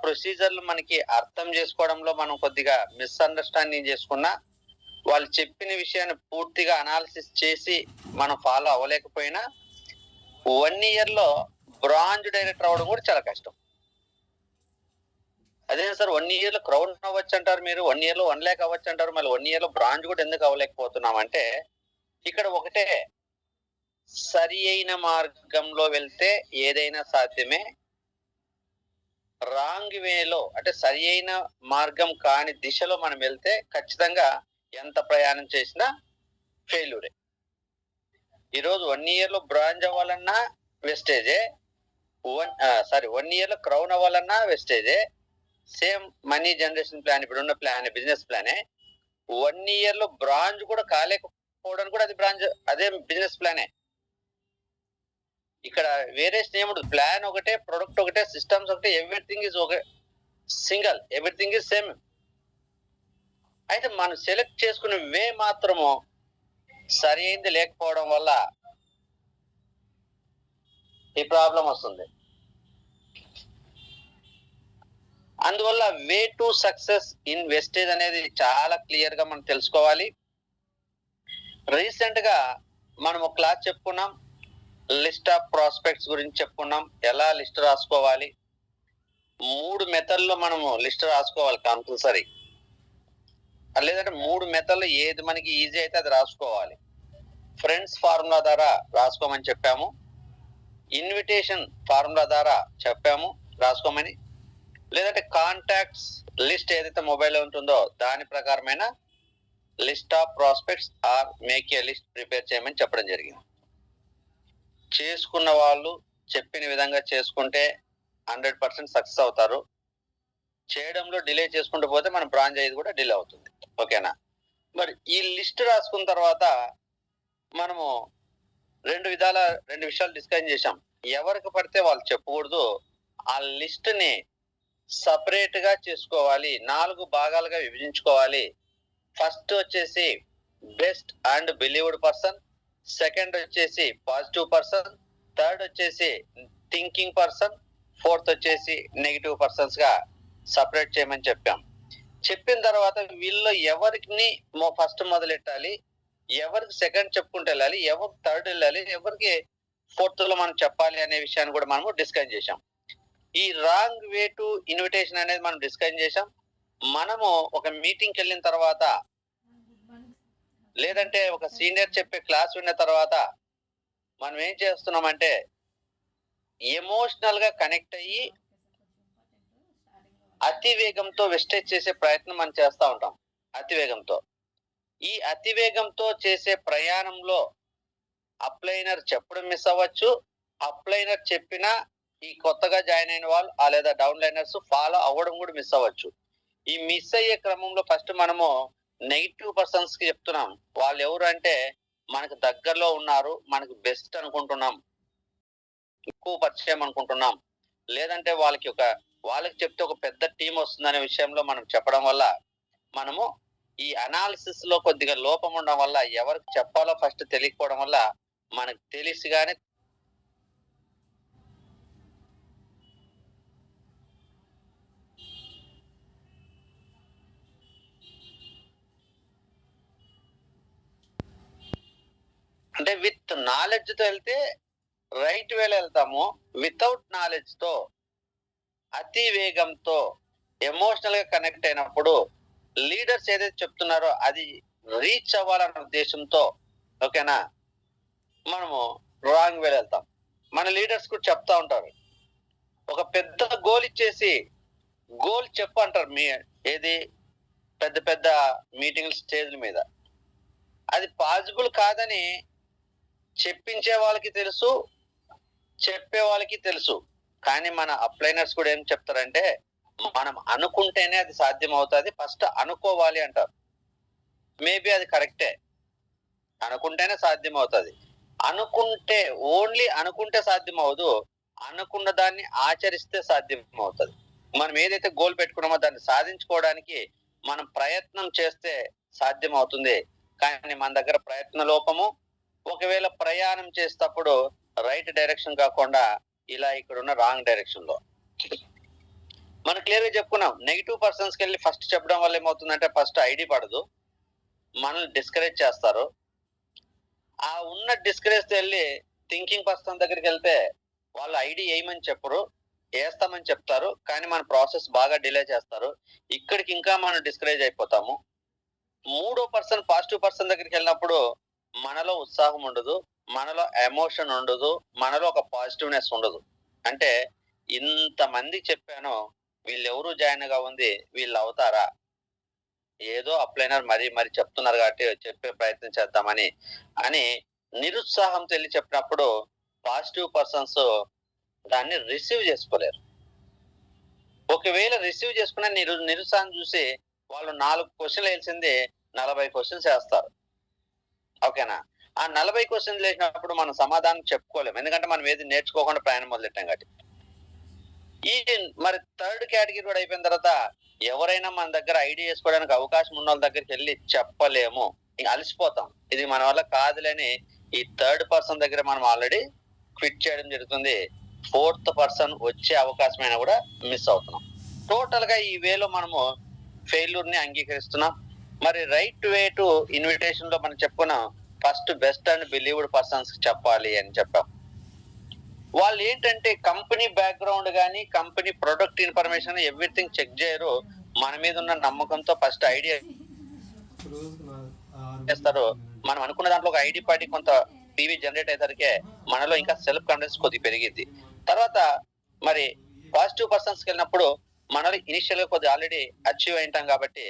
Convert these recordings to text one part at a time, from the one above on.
ప్రొసీజర్లు మనకి అర్థం చేసుకోవడంలో మనం కొద్దిగా మిస్అండర్స్టాండింగ్ చేసుకున్నా, వాళ్ళు చెప్పిన విషయాన్ని పూర్తిగా అనాలిసిస్ చేసి మనం ఫాలో అవ్వలేకపోయినా 1 ఇయర్‌లో బ్రాంజ్ డైరెక్టర్ అవ్వడం కూడా చాలా కష్టం. అదే సార్ 1 ఇయర్‌లో క్రౌన్ అవ్వచ్చంటారు మీరు. 1 ఇయర్‌లో 1,00,000 అవ్వచ్చంటారు. మళ్ళీ 1 ఇయర్‌లో బ్రాంజ్ కూడా ఎందుకు అవ్వలేకపోతున్నామంటే, ఇక్కడ ఒకటే సరి అయిన మార్గంలో వెళ్తే ఏదైనా సాధ్యమే. రాంగ్ వేలో అంటే సరి అయిన మార్గం కాని దిశలో మనం వెళ్తే ఖచ్చితంగా ఎంత ప్రయాణం చేసినా ఫెయిల్యూరే. ఈరోజు 1 ఇయర్‌లో బ్రాంజ్ అవ్వాలన్నా వెస్టేజే. 1 ఇయర్‌లో క్రౌన్ అవ్వాలన్నా వెస్టేజే. సేమ్ మనీ జనరేషన్ ప్లాన్, ఇప్పుడున్న ప్లాన్ బిజినెస్ ప్లానే. 1 ఇయర్‌లో బ్రాంజ్ కూడా కాలేకపోవడానికి కూడా అదే బిజినెస్ ప్లానే. ఇక్కడ వేరియేషన్ ఏముండదు. ప్లాన్ ఒకటే, ప్రొడక్ట్ ఒకటే, సిస్టమ్స్ ఒకటే, everything is single, everything is same. అయితే మనం సెలెక్ట్ చేసుకునే వే మాత్రము సరి అయింది లేకపోవడం వల్ల ఈ ప్రాబ్లం వస్తుంది. అందువల్ల way to success in wastage అనేది చాలా క్లియర్ గా మనం తెలుసుకోవాలి. రీసెంట్ గా మనం ఒక క్లాస్ చెప్పుకున్నాం, లిస్ట్ ఆఫ్ ప్రాస్పెక్ట్స్ గురించి చెప్పుకున్నాం. ఎలా లిస్ట్ రాసుకోవాలి, 3 మెథడ్లో మనము లిస్ట్ రాసుకోవాలి కంపల్సరీ. లేదంటే 3 మెథడ్లు ఏది మనకి ఈజీ అయితే అది రాసుకోవాలి. ఫ్రెండ్స్ ఫార్ములా ద్వారా రాసుకోమని చెప్పాము. ఇన్విటేషన్ ఫార్ములా ద్వారా చెప్పాము రాసుకోమని. లేదంటే కాంటాక్ట్స్ లిస్ట్ ఏదైతే మొబైల్లో ఉంటుందో దాని ప్రకారమైన list of prospects or make a list prepare చేయమని చెప్పడం జరిగింది. చేసుకున్న వాళ్ళు చెప్పిన విధంగా చేసుకుంటే 100% సక్సెస్ అవుతారు. చేయడంలో డిలే చేసుకుంటూ పోతే మన బ్రాంజ్ అయ్యేది కూడా డిలే అవుతుంది. ఓకేనా? మరి ఈ లిస్ట్ రాసుకున్న తర్వాత మనము 2 విషయాలు డిస్కస్ చేశాం. ఎవరికి పడితే వాళ్ళు చెప్పకూడదు. ఆ లిస్ట్ ని సపరేట్ గా చేసుకోవాలి. 4 భాగాలుగా విభజించుకోవాలి. ఫస్ట్ వచ్చేసి best and believed person, second వచ్చేసి పాజిటివ్ పర్సన్, థర్డ్ వచ్చేసి థింకింగ్ పర్సన్, ఫోర్త్ వచ్చేసి నెగిటివ్ పర్సన్స్ గా సపరేట్ చేయమని చెప్పాం. చెప్పిన తర్వాత వీళ్ళు ఎవరికి ఫస్ట్ మొదలెట్టాలి, ఎవరికి సెకండ్ చెప్పుకుంటూ వెళ్ళాలి, ఎవరికి థర్డ్ వెళ్ళాలి, ఎవరికి ఫోర్త్ లో మనం చెప్పాలి అనే విషయాన్ని కూడా మనము డిస్కస్ చేశాం. ఈ రాంగ్ వే టు ఇన్విటేషన్ అనేది మనం డిస్కస్ చేశాం. మనము ఒక మీటింగ్కి వెళ్ళిన తర్వాత లేదంటే ఒక సీనియర్ చెప్పే క్లాస్ విన్న తర్వాత మనం ఏం చేస్తున్నామంటే ఎమోషనల్ గా కనెక్ట్ అయ్యి అతి వేగంతో వెస్టేజ్ చేసే ప్రయత్నం మనం చేస్తూ ఉంటాం. అతివేగంతో ఈ అతివేగంతో చేసే ప్రయాణంలో అప్లైనర్ చెప్పడం మిస్ అవ్వచ్చు. అప్లైనర్ చెప్పినా ఈ కొత్తగా జాయిన్ అయిన వాళ్ళు లేదా డౌన్ లైనర్స్ ఫాలో అవ్వడం కూడా మిస్ అవ్వచ్చు. ఈ మిస్ అయ్యే క్రమంలో ఫస్ట్ మనము నెగిటివ్ పర్సన్స్ కి చెప్తున్నాం. వాళ్ళు ఎవరు అంటే మనకు దగ్గరలో ఉన్నారు, మనకు బెస్ట్ అనుకుంటున్నాం, ఎక్కువ పరిచయం అనుకుంటున్నాం, లేదంటే వాళ్ళకి చెప్తే ఒక పెద్ద టీం వస్తుందనే విషయంలో మనం చెప్పడం వల్ల మనము ఈ అనాలిసిస్ లో కొద్దిగా లోపం ఉండడం వల్ల ఎవరికి చెప్పాలో ఫస్ట్ తెలియకపోవడం వల్ల మనకు తెలిసిగానే అంటే విత్ నాలెడ్జ్ తో వెళ్తే రైట్ వేలో వెళ్తాము. వితౌట్ నాలెడ్జ్ తో అతి వేగంతో ఎమోషనల్ గా కనెక్ట్ అయినప్పుడు లీడర్స్ ఏదైతే చెప్తున్నారో అది రీచ్ అవ్వాలన్న ఉద్దేశంతో ఓకేనా మనము రాంగ్ వేలో వెళ్తాం. మన లీడర్స్ కూడా చెప్తా ఉంటారు, ఒక పెద్ద గోల్ ఇచ్చేసి గోల్ చెప్పు అంటారు. ఏది పెద్ద పెద్ద మీటింగ్ స్టేజ్ల మీద అది పాసిబుల్ కాదని చెప్పించే వాళ్ళకి తెలుసు, చెప్పే వాళ్ళకి తెలుసు. కానీ మన అప్లైనర్స్ కూడా ఏం చెప్తారంటే మనం అనుకుంటేనే అది సాధ్యం అవుతుంది, ఫస్ట్ అనుకోవాలి అంటారు. మేబీ అది కరెక్టే, అనుకుంటేనే సాధ్యం అవుతుంది. అనుకుంటే ఓన్లీ అనుకుంటే సాధ్యం అవదు, అనుకున్న దాన్ని ఆచరిస్తే సాధ్యం అవుతుంది. మనం ఏదైతే గోల్ పెట్టుకున్నామో దాన్ని సాధించుకోవడానికి మనం ప్రయత్నం చేస్తే సాధ్యం అవుతుంది. కానీ మన దగ్గర ప్రయత్న లోపము, ఒకవేళ ప్రయాణం చేసేటప్పుడు రైట్ డైరెక్షన్ కాకుండా ఇలా ఇక్కడ ఉన్న రాంగ్ డైరెక్షన్ లో మనం క్లియర్ గా చెప్పుకున్నాం. నెగిటివ్ పర్సన్స్ కి వెళ్ళి ఫస్ట్ చెప్పడం వల్ల ఏమవుతుందంటే ఫస్ట్ ఐడి పడదు, మనల్ని డిస్కరేజ్ చేస్తారు. ఆ ఉన్న డిస్కరేజ్ వెళ్ళి థింకింగ్ పర్సన్ దగ్గరికి వెళ్తే వాళ్ళు ఐడి వేయమని చెప్పరు, వేస్తామని చెప్తారు, కానీ మన ప్రాసెస్ బాగా డిలే చేస్తారు. ఇక్కడికి ఇంకా మనం డిస్కరేజ్ అయిపోతాము. మూడో పర్సన్ పాజిటివ్ పర్సన్ దగ్గరికి వెళ్ళినప్పుడు మనలో ఉత్సాహం ఉండదు, మనలో ఎమోషన్ ఉండదు, మనలో ఒక పాజిటివ్నెస్ ఉండదు. అంటే ఇంతమంది చెప్పాను, వీళ్ళెవరు జాయిన్ గా ఉంది, వీళ్ళు అవుతారా, ఏదో అప్లైనర్ మరి చెప్తున్నారు కాబట్టి చెప్పే ప్రయత్నం చేద్దామని అని నిరుత్సాహంతో వెళ్ళి చెప్పినప్పుడు పాజిటివ్ పర్సన్స్ దాన్ని రిసీవ్ చేసుకోలేరు. ఒకవేళ రిసీవ్ చేసుకున్న నిరుత్సాహం చూసి వాళ్ళు 4 క్వశ్చన్లు వేసింది 40 క్వశ్చన్స్ వేస్తారు. ఓకేనా? ఆ 40 క్వశ్చన్లు వేసినప్పుడు మనం సమాధానం చెప్పుకోలేము, ఎందుకంటే మనం ఏది నేర్చుకోకుండా ప్రయాణం మొదలెట్టాం కాబట్టి. ఈ మరి థర్డ్ కేటగిరీ కూడా అయిపోయిన తర్వాత ఎవరైనా మన దగ్గర ఐడి చేసుకోవడానికి అవకాశం ఉన్న వాళ్ళ దగ్గరికి వెళ్ళి చెప్పలేము, ఇంక అలసిపోతాం, ఇది మన వల్ల కాదులేని ఈ థర్డ్ పర్సన్ దగ్గర మనం ఆల్రెడీ క్విట్ చేయడం జరుగుతుంది. ఫోర్త్ పర్సన్ వచ్చే అవకాశమైనా కూడా మిస్ అవుతున్నాం. టోటల్ గా ఈ వేలో మనము ఫెయిల్యూర్ ని అంగీకరిస్తున్నాం. మరి రైట్ వే టు ఇన్విటేషన్ లో మనం చెప్పుకున్నాం, first best and believed persons చెప్పాలి అని చెప్పాం. వాళ్ళు ఏంటంటే కంపెనీ బ్యాక్గ్రౌండ్ కానీ company product information everything check చేయరు, మన మీద ఉన్న నమ్మకంతో ఫస్ట్ ఐడియా చేస్తారు. మనం అనుకున్న దాంట్లో ఒక ఐడి పడి కొంత టీవీ జనరేట్ అయ్యేసరికి మనలో ఇంకా సెల్ఫ్ కాన్ఫిడెన్స్ కొద్దిగా పెరిగింది. తర్వాత మరి పాజిటివ్ పర్సన్స్ వెళ్ళినప్పుడు మనల్ని ఇనిషియల్ గా కొద్దిగా ఆల్రెడీ అచీవ్ అయింటాం కాబట్టి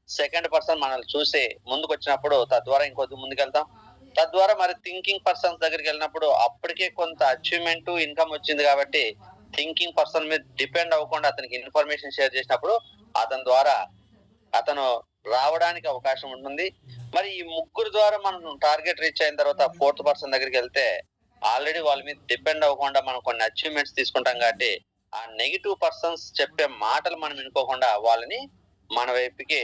సెకండ్ పర్సన్ మనల్ని చూసి ముందుకు వచ్చినప్పుడు తద్వారా ఇంకొద్ది ముందుకెళ్తాం. తద్వారా మరి థింకింగ్ పర్సన్స్ దగ్గరికి వెళ్ళినప్పుడు అప్పటికే కొంత అచీవ్మెంట్ ఇన్కమ్ వచ్చింది కాబట్టి థింకింగ్ పర్సన్ మీద డిపెండ్ అవ్వకుండా అతనికి ఇన్ఫర్మేషన్ షేర్ చేసినప్పుడు అతని ద్వారా అతను రావడానికి అవకాశం ఉంటుంది. మరి ఈ ముగ్గురు ద్వారా మనం టార్గెట్ రీచ్ అయిన తర్వాత ఫోర్త్ పర్సన్ దగ్గరికి వెళ్తే ఆల్రెడీ వాళ్ళ మీద డిపెండ్ అవ్వకుండా మనం కొన్ని అచీవ్మెంట్స్ తీసుకుంటాం కాబట్టి ఆ నెగిటివ్ పర్సన్స్ చెప్పే మాటలు మనం వినుకోకుండా వాళ్ళని మన వైపుకి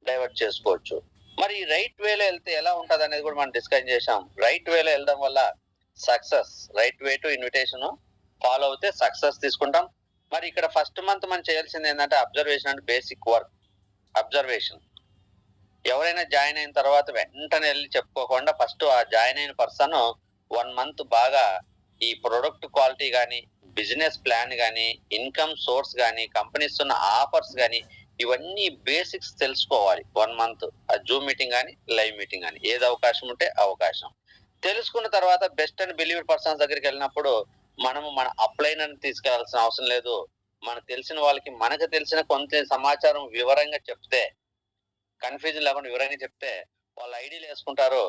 డైవర్ట్ చేసుకోవచ్చు. మరి రైట్ వేలో వెళ్తే ఎలా ఉంటది అనేది కూడా మనం డిస్కస్ చేసాం. రైట్ వేలో వెళ్ళడం వల్ల success, right way to invitation follow అవుతే సక్సెస్ తీసుకుంటాం. మరి ఇక్కడ ఫస్ట్ మంత్ మనం చేయాల్సింది ఏంటంటే observation and basic work. Observation, ఎవరైనా జాయిన్ అయిన తర్వాత వెంటనే వెళ్ళి చెప్పుకోకుండా ఫస్ట్ ఆ జాయిన్ అయిన పర్సన్ 1 month బాగా ఈ ప్రొడక్ట్ క్వాలిటీ కానీ, బిజినెస్ ప్లాన్ కానీ, ఇన్కమ్ సోర్స్ కానీ, కంపెనీస్ ఉన్న ఆఫర్స్ కానీ ఇవన్నీ బేసిక్స్ తెలుసుకోవాలి. 1 month ఆ జూమ్ మీటింగ్ కానీ లైవ్ మీటింగ్ కానీ ఏది అవకాశం ఉంటే అవకాశం తెలుసుకున్న తర్వాత బెస్ట్ అండ్ బిలీవ్డ్ పర్సన్స్ దగ్గరికి వెళ్ళినప్పుడు మనము మన అప్లైనర్ తీసుకెళ్లాల్సిన అవసరం లేదు. మనకు తెలిసిన వాళ్ళకి మనకు తెలిసిన కొంత సమాచారం వివరంగా చెప్తే, కన్ఫ్యూజన్ లేకుండా వివరంగా చెప్తే వాళ్ళు ఐడీలు వేసుకుంటారు.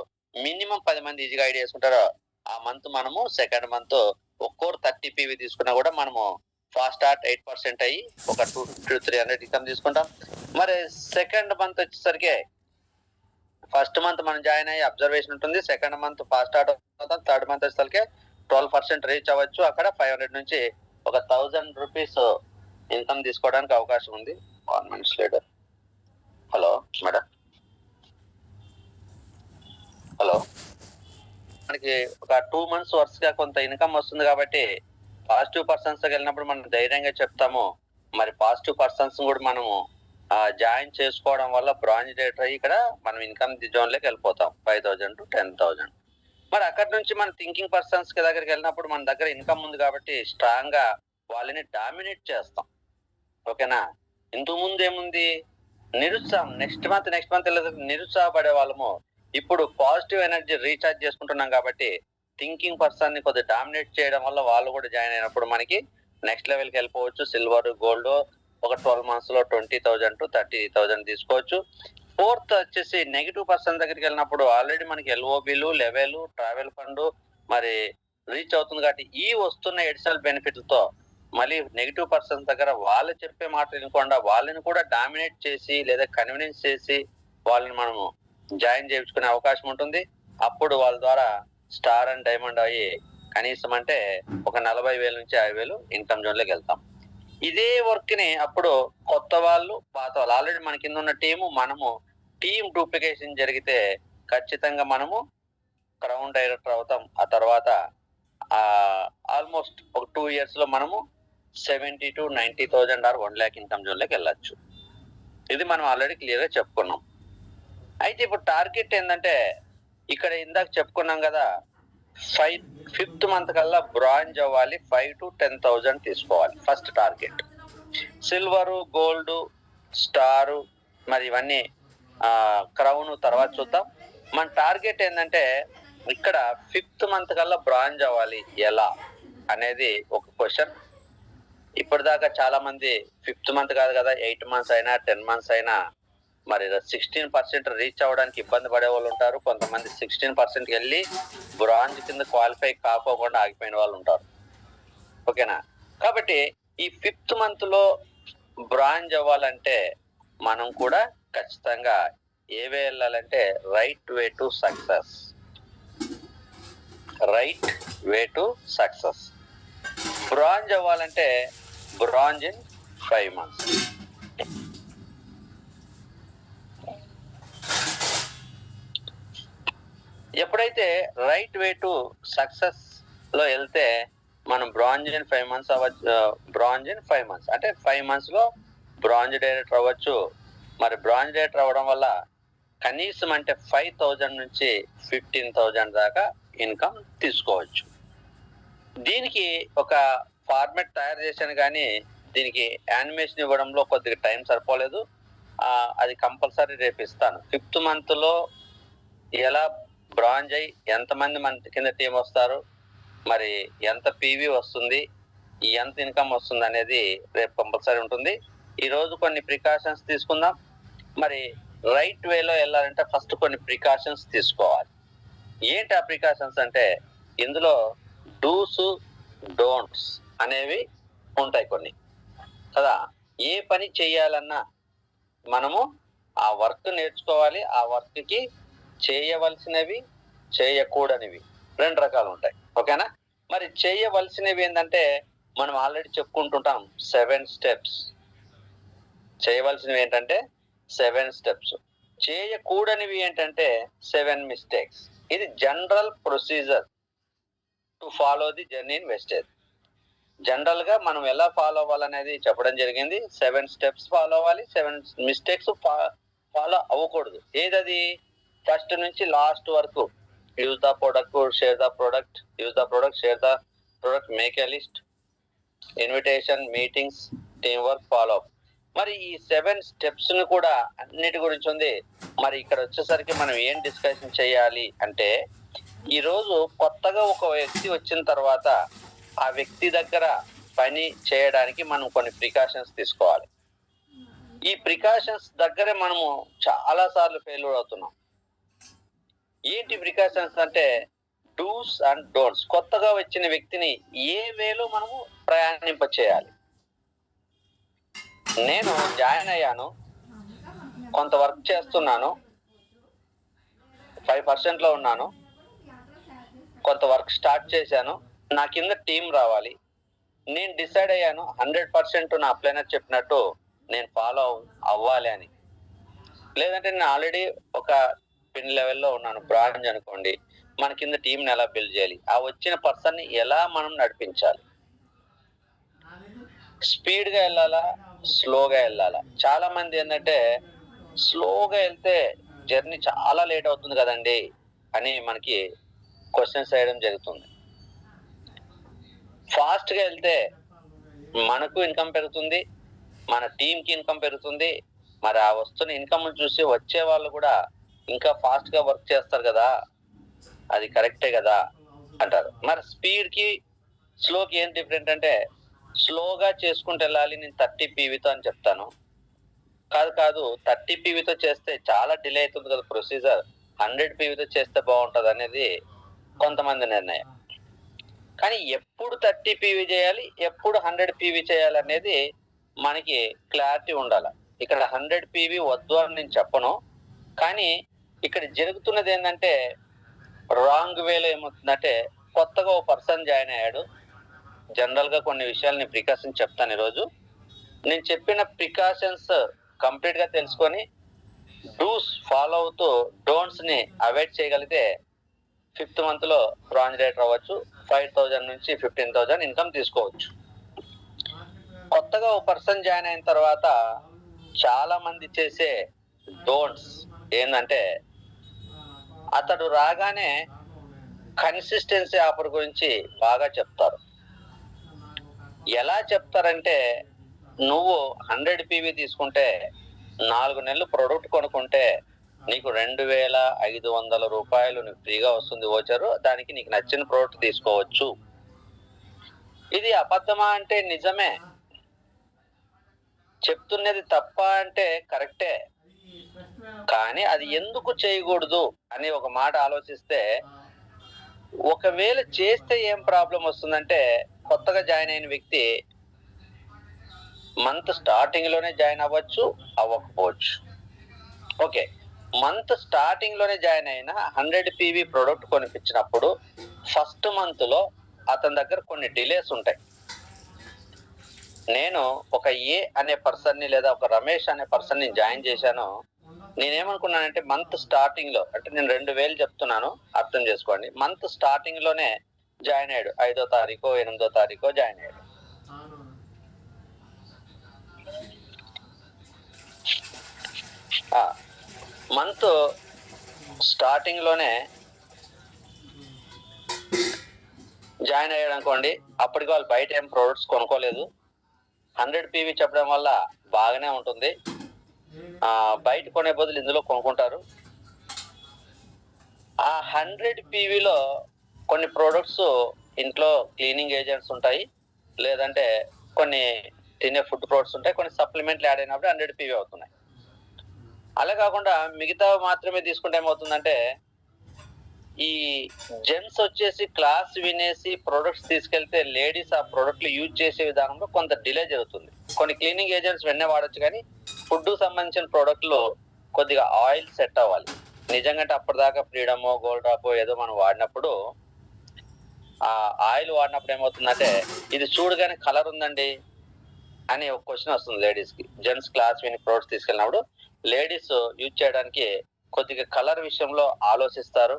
మినిమం 10 మంది ఈజీగా ఐడి వేసుకుంటారు. ఆ మంత్ మనము సెకండ్ మంత్ ఒక్కోరు 30 PV తీసుకున్నా కూడా మనము ఫాస్ట్ స్టార్ట్ 8% అయ్యి ఒక 250 to 300 ఇన్కమ్ తీసుకుంటాం. మరి సెకండ్ మంత్ వచ్చేసరికి ఫస్ట్ మంత్ మనం జాయిన్ అయ్యి అబ్జర్వేషన్ ఉంటుంది, సెకండ్ మంత్ ఫాస్ట్ స్టార్ట్ అవుతాం, థర్డ్ మంత్ వచ్చేసరికి 12% రీచ్ అవ్వచ్చు. అక్కడ 500 నుంచి ఒక 1000 రూపీస్ ఇన్కమ్ తీసుకోవడానికి అవకాశం ఉంది. 1 minute later. Hello madam, hello. మనకి ఒక 2 months వరుసగా కొంత ఇన్కమ్ వస్తుంది కాబట్టి పాజిటివ్ పర్సన్స్ వెళ్ళినప్పుడు మనం ధైర్యంగా చెప్తాము. మరి పాజిటివ్ పర్సన్స్ కూడా మనము జాయిన్ చేసుకోవడం వల్ల బ్రాంజ్ డేటర్ అయ్యి ఇక్కడ మనం ఇన్కమ్ జోన్ లోకి వెళ్ళిపోతాం 5,000 to 10,000. మరి అక్కడ నుంచి మన థింకింగ్ పర్సన్స్ దగ్గరికి వెళ్ళినప్పుడు మన దగ్గర ఇన్కమ్ ఉంది కాబట్టి స్ట్రాంగ్ గా వాళ్ళని డామినేట్ చేస్తాం. ఓకేనా? ఇంతకు ముందు ఏముంది, నిరుత్సాహం, నెక్స్ట్ మంత్ నిరుత్సాహపడే వాళ్ళము. ఇప్పుడు పాజిటివ్ ఎనర్జీ రీఛార్జ్ చేసుకుంటున్నాం కాబట్టి థింకింగ్ పర్సన్ ని కొద్దిగా డామినేట్ చేయడం వల్ల వాళ్ళు కూడా జాయిన్ అయినప్పుడు మనకి నెక్స్ట్ లెవెల్కి వెళ్ళిపోవచ్చు. సిల్వర్, గోల్డ్ ఒక 12 months లో 20,000 to 30,000 తీసుకోవచ్చు. ఫోర్త్ వచ్చేసి నెగిటివ్ పర్సన్ దగ్గరికి వెళ్ళినప్పుడు ఆల్రెడీ మనకి ఎల్ఓబిలు, లెవెల్, ట్రావెల్ ఫండ్ మరి రీచ్ అవుతుంది కాబట్టి ఈ వస్తున్న ఎడిషనల్ బెనిఫిట్లతో మళ్ళీ నెగిటివ్ పర్సన్స్ దగ్గర వాళ్ళు చెప్పే మాట వినకుండా వాళ్ళని కూడా డామినేట్ చేసి లేదా కన్విన్స్ చేసి వాళ్ళని మనము జాయిన్ చేయించుకునే అవకాశం ఉంటుంది. అప్పుడు వాళ్ళ ద్వారా స్టార్ అండ్ డైమండ్ అయ్యి కనీసం అంటే ఒక 40,000 నుంచి 50,000 ఇన్కమ్ జోన్ లోకి వెళ్తాం. ఇదే వర్క్ ని అప్పుడు కొత్త వాళ్ళు, పాత వాళ్ళు, ఆల్రెడీ మన కింద ఉన్న టీము, మనము టీమ్ డూప్లికేషన్ జరిగితే ఖచ్చితంగా మనము క్రౌన్ డైరెక్టర్ అవుతాం. ఆ తర్వాత ఆల్మోస్ట్ ఒక 2 years లో మనము 70 to 90,000 ఆర్ 1 lakh ఇన్కమ్ జోన్లోకి వెళ్ళచ్చు. ఇది మనం ఆల్రెడీ క్లియర్ గా చెప్పుకున్నాం. అయితే ఇప్పుడు టార్గెట్ ఏంటంటే ఇక్కడ ఇందాక చెప్పుకున్నాం కదా, 5th మంత్ కల్లా బ్రాంజ్ అవ్వాలి, 5 to 10,000 తీసుకోవాలి first target. Silver, gold, star, మరి ఇవన్నీ క్రౌన్ తర్వాత చూద్దాం. మన టార్గెట్ ఏంటంటే ఇక్కడ 5th మంత్ కల్లా బ్రాంజ్ అవ్వాలి ఎలా అనేది ఒక క్వశ్చన్. ఇప్పటిదాకా చాలా మంది 5th మంత్ కాదు కదా, 8 months అయినా 10 months అయినా మరి 16% రీచ్ అవ్వడానికి ఇబ్బంది పడే వాళ్ళు ఉంటారు. కొంతమంది 16% వెళ్ళి బ్రాంజ్ కింద క్వాలిఫై కాకోకుండా ఆగిపోయిన వాళ్ళు ఉంటారు. ఓకేనా? కాబట్టి ఈ 5th మంత్ లో బ్రాంజ్ అవ్వాలంటే మనం కూడా ఖచ్చితంగా ఏవే వెళ్ళాలంటే right way to success. Right way to success. Bronze అవ్వాలంటే బ్రాంజ్ ఇన్ 5 months. ఎప్పుడైతే రైట్ వే టు సక్సెస్ లో వెళ్తే మనం బ్రాంజ్ ఇన్ 5 months అవ్వచ్చు. బ్రాంజ్ ఇన్ 5 months అంటే 5 months లో బ్రాంజ్ డైరెక్టర్ అవ్వచ్చు. మరి బ్రాంజ్ డైరెక్టర్ అవ్వడం వల్ల కనీసం అంటే 5,000 నుంచి 15,000 దాకా ఇన్కమ్ తీసుకోవచ్చు. దీనికి ఒక ఫార్మెట్ తయారు చేశాను, కానీ దీనికి యానిమేషన్ ఇవ్వడంలో కొద్దిగా టైం సరిపోలేదు. అది కంపల్సరీ రేపు ఇస్తాను. 5th month లో ఎలా బ్రాంజ్ అయ్యి ఎంతమంది మన కింద టీం వస్తారు, మరి ఎంత పీవీ వస్తుంది, ఎంత ఇన్కమ్ వస్తుంది అనేది రేపు కంపల్సరీ ఉంటుంది. ఈరోజు కొన్ని ప్రికాషన్స్ తీసుకుందాం. మరి రైట్ వేలో వెళ్ళాలంటే ఫస్ట్ కొన్ని ప్రికాషన్స్ తీసుకోవాలి. ఏంటి ఆ ప్రికాషన్స్ అంటే ఇందులో డూస్ డోంట్స్ అనేవి ఉంటాయి కొన్ని కదా. ఏ పని చేయాలన్నా మనము ఆ వర్క్ నేర్చుకోవాలి. ఆ వర్క్కి చేయవలసినవి, చేయకూడనివి 2 రకాలు ఉంటాయి. ఓకేనా? మరి చేయవలసినవి ఏంటంటే మనం ఆల్రెడీ చెప్పుకుంటుంటాం 7 steps. చేయవలసినవి ఏంటంటే 7 steps. చేయకూడనివి ఏంటంటే 7 mistakes. ఇది general procedure to follow the journey in wastage. General గా మనం ఎలా ఫాలో అవ్వాలనేది చెప్పడం జరిగింది. 7 steps ఫాలో అవ్వాలి, 7 mistakes ఫాలో అవ్వకూడదు. ఏదది? ఫస్ట్ నుంచి లాస్ట్ వరకు use the product, share the product, use the product, share the product, make a list, invitation, meetings, team work, follow up. మరి ఈ 7 steps ని కూడా అన్నిటి గురించి ఉంది. మరి ఇక్కడ వచ్చేసరికి మనం ఏం డిస్కషన్ చేయాలి అంటే ఈరోజు కొత్తగా ఒక వ్యక్తి వచ్చిన తర్వాత ఆ వ్యక్తి దగ్గర పని చేయడానికి మనం కొన్ని ప్రికాషన్స్ తీసుకోవాలి. ఈ ప్రికాషన్స్ దగ్గరే మనము చాలా సార్లు ఫెయిల్యూర్ అవుతున్నాం. ఏంటి ప్రికాషన్స్ అంటే డూస్ అండ్ డోంట్స్. కొత్తగా వచ్చిన వ్యక్తిని ఏ వేలో మనము ప్రయాణింప చేయాలి. నేను జాయిన్ అయ్యాను, కొంత వర్క్ చేస్తున్నాను, 5% లో ఉన్నాను, కొంత వర్క్ స్టార్ట్ చేశాను, నా కింద టీం రావాలి. నేను డిసైడ్ అయ్యాను 100% నా అప్లైనర్ చెప్పినట్టు నేను ఫాలో అవ్వాలి అని. లేదంటే నేను ఆల్రెడీ ఒక పిన్ లెవెల్లో ఉన్నాను, బ్రాంజ్ అనుకోండి. మన కింద టీంని ఎలా బిల్డ్ చేయాలి, ఆ వచ్చిన పర్సన్ని ఎలా మనం నడిపించాలి, స్పీడ్గా వెళ్ళాలా, స్లోగా వెళ్ళాలా. చాలా మంది ఏంటంటే స్లోగా వెళ్తే జర్నీ చాలా లేట్ అవుతుంది కదండి అని మనకి క్వశ్చన్స్ వేయడం జరుగుతుంది. ఫాస్ట్గా వెళ్తే మనకు ఇన్కమ్ పెరుగుతుంది, మన టీంకి ఇన్కమ్ పెరుగుతుంది. మరి ఆ వస్తున్న ఇన్కమ్ చూసి వచ్చే వాళ్ళు కూడా ఇంకా ఫాస్ట్గా వర్క్ చేస్తారు కదా, అది కరెక్టే కదా అంటారు. మరి స్పీడ్కి స్లోకి ఏం డిఫరెంట్ అంటే స్లోగా చేసుకుంటూ వెళ్ళాలి. నేను 30 PVతో అని చెప్తాను. కాదు 30 PVతో చేస్తే చాలా డిలే అవుతుంది కదా ప్రొసీజర్, 100 PVతో చేస్తే బాగుంటుంది అనేది కొంతమంది నిర్ణయం. కానీ ఎప్పుడు 30 PV చేయాలి, ఎప్పుడు 100 PV చేయాలి అనేది మనకి క్లారిటీ ఉండాలి. ఇక్కడ 100 PV వద్దు అని నేను చెప్పను, కానీ ఇక్కడ జరుగుతున్నది ఏంటంటే రాంగ్ వేలో ఏమవుతుందంటే కొత్తగా ఓ పర్సన్ జాయిన్ అయ్యాడు. జనరల్ గా కొన్ని విషయాలు నేను ప్రికాషన్స్ చెప్తాను ఈరోజు. నేను చెప్పిన ప్రికాషన్స్ కంప్లీట్ గా తెలుసుకొని డూస్ ఫాలో అవుతూ డోంట్స్ ని అవాయిడ్ చేయగలిగితే 5th month లో బ్రాంజ్ రేట్ అవ్వచ్చు, 5,000 నుంచి 15,000 ఇన్కమ్ తీసుకోవచ్చు. కొత్తగా ఒక పర్సన్ జాయిన్ అయిన తర్వాత చాలా మంది చేసే డోంట్స్ ఏంటంటే, అతడు రాగానే కన్సిస్టెన్సీ ఆఫర్ గురించి బాగా చెప్తారు. ఎలా చెప్తారంటే, నువ్వు 100 పీవీ తీసుకుంటే 4 నెలలు ప్రొడక్ట్ కొనుక్కుంటే నీకు 2,500 రూపాయలు నీకు ఫ్రీగా వస్తుంది వోచరు. దానికి నీకు నచ్చిన ప్రోడక్ట్ తీసుకోవచ్చు. ఇది అబద్ధమా అంటే నిజమే, చెప్తున్నది తప్ప అంటే కరెక్టే. కానీ అది ఎందుకు చేయకూడదు అని ఒక మాట ఆలోచిస్తే, ఒకవేళ చేస్తే ఏం ప్రాబ్లం వస్తుందంటే, కొత్తగా జాయిన్ అయిన వ్యక్తి మంత్ స్టార్టింగ్ లోనే జాయిన్ అవ్వచ్చు, అవ్వకపోవచ్చు. ఓకే, మంత్ స్టార్టింగ్ లోనే జాయిన్ అయిన 100 పీవీ ప్రొడక్ట్ కొనిపించినప్పుడు ఫస్ట్ మంత్ లో అతని దగ్గర కొన్ని డిలేస్ ఉంటాయి. నేను ఒక ఏ అనే పర్సన్ ని లేదా ఒక రమేష్ అనే పర్సన్ ని జాయిన్ చేశాను. నేనేమనుకున్నానంటే, మంత్ స్టార్టింగ్ లో, అంటే నేను 2,000 చెప్తున్నాను, అర్థం చేసుకోండి. మంత్ స్టార్టింగ్ లోనే జాయిన్ అయ్యాడు. 5వ తారీఖు 8వ తారీఖు జాయిన్ అయ్యాడు. మంత్ స్టార్టింగ్ లోనే జాయిన్ అయ్యాడు అనుకోండి. అప్పటికి వాళ్ళు బయట ఏం ప్రొడక్ట్స్ కొనుక్కోలేదు. 100 పీవీ చెప్పడం వల్ల బాగానే ఉంటుంది. బయట కొనే బదులు ఇందులో కొనుక్కుంటారు. ఆ 100 పీవీలో కొన్ని ప్రొడక్ట్స్ ఇంట్లో క్లీనింగ్ ఏజెంట్స్ ఉంటాయి, లేదంటే కొన్ని తినే ఫుడ్ ప్రొడక్ట్స్ ఉంటాయి, కొన్ని సప్లిమెంట్లు యాడ్ అయినప్పుడు 100 పీవీ అవుతున్నాయి. అలా కాకుండా మిగతా మాత్రమే తీసుకుంటే ఏమవుతుందంటే, ఈ జెంట్స్ వచ్చేసి క్లాస్ వినేసి ప్రొడక్ట్స్ తీసుకెళ్తే లేడీస్ ఆ ప్రొడక్ట్లు యూజ్ చేసే విధానంలో కొంత డిలే జరుగుతుంది. కొన్ని క్లీనింగ్ ఏజెంట్స్ వెన్నే వాడచ్చు, కానీ ఫుడ్ సంబంధించిన ప్రొడక్ట్లు కొద్దిగా ఆయిల్ సెట్ అవ్వాలి. నిజంగా అప్పటిదాకా ఫ్రీడమో గోల్డ్ డ్రాపో ఏదో మనం వాడినప్పుడు, ఆ ఆయిల్ వాడినప్పుడు ఏమవుతుందంటే, ఇది చూడగానే కలర్ ఉందండి అని ఒక క్వశ్చన్ వస్తుంది లేడీస్ కి. జెంట్స్ క్లాస్ విని ప్రొడక్ట్స్ తీసుకెళ్ళినప్పుడు లేడీస్ యూజ్ చేయడానికి కొద్దిగా కలర్ విషయంలో ఆలోచిస్తారు.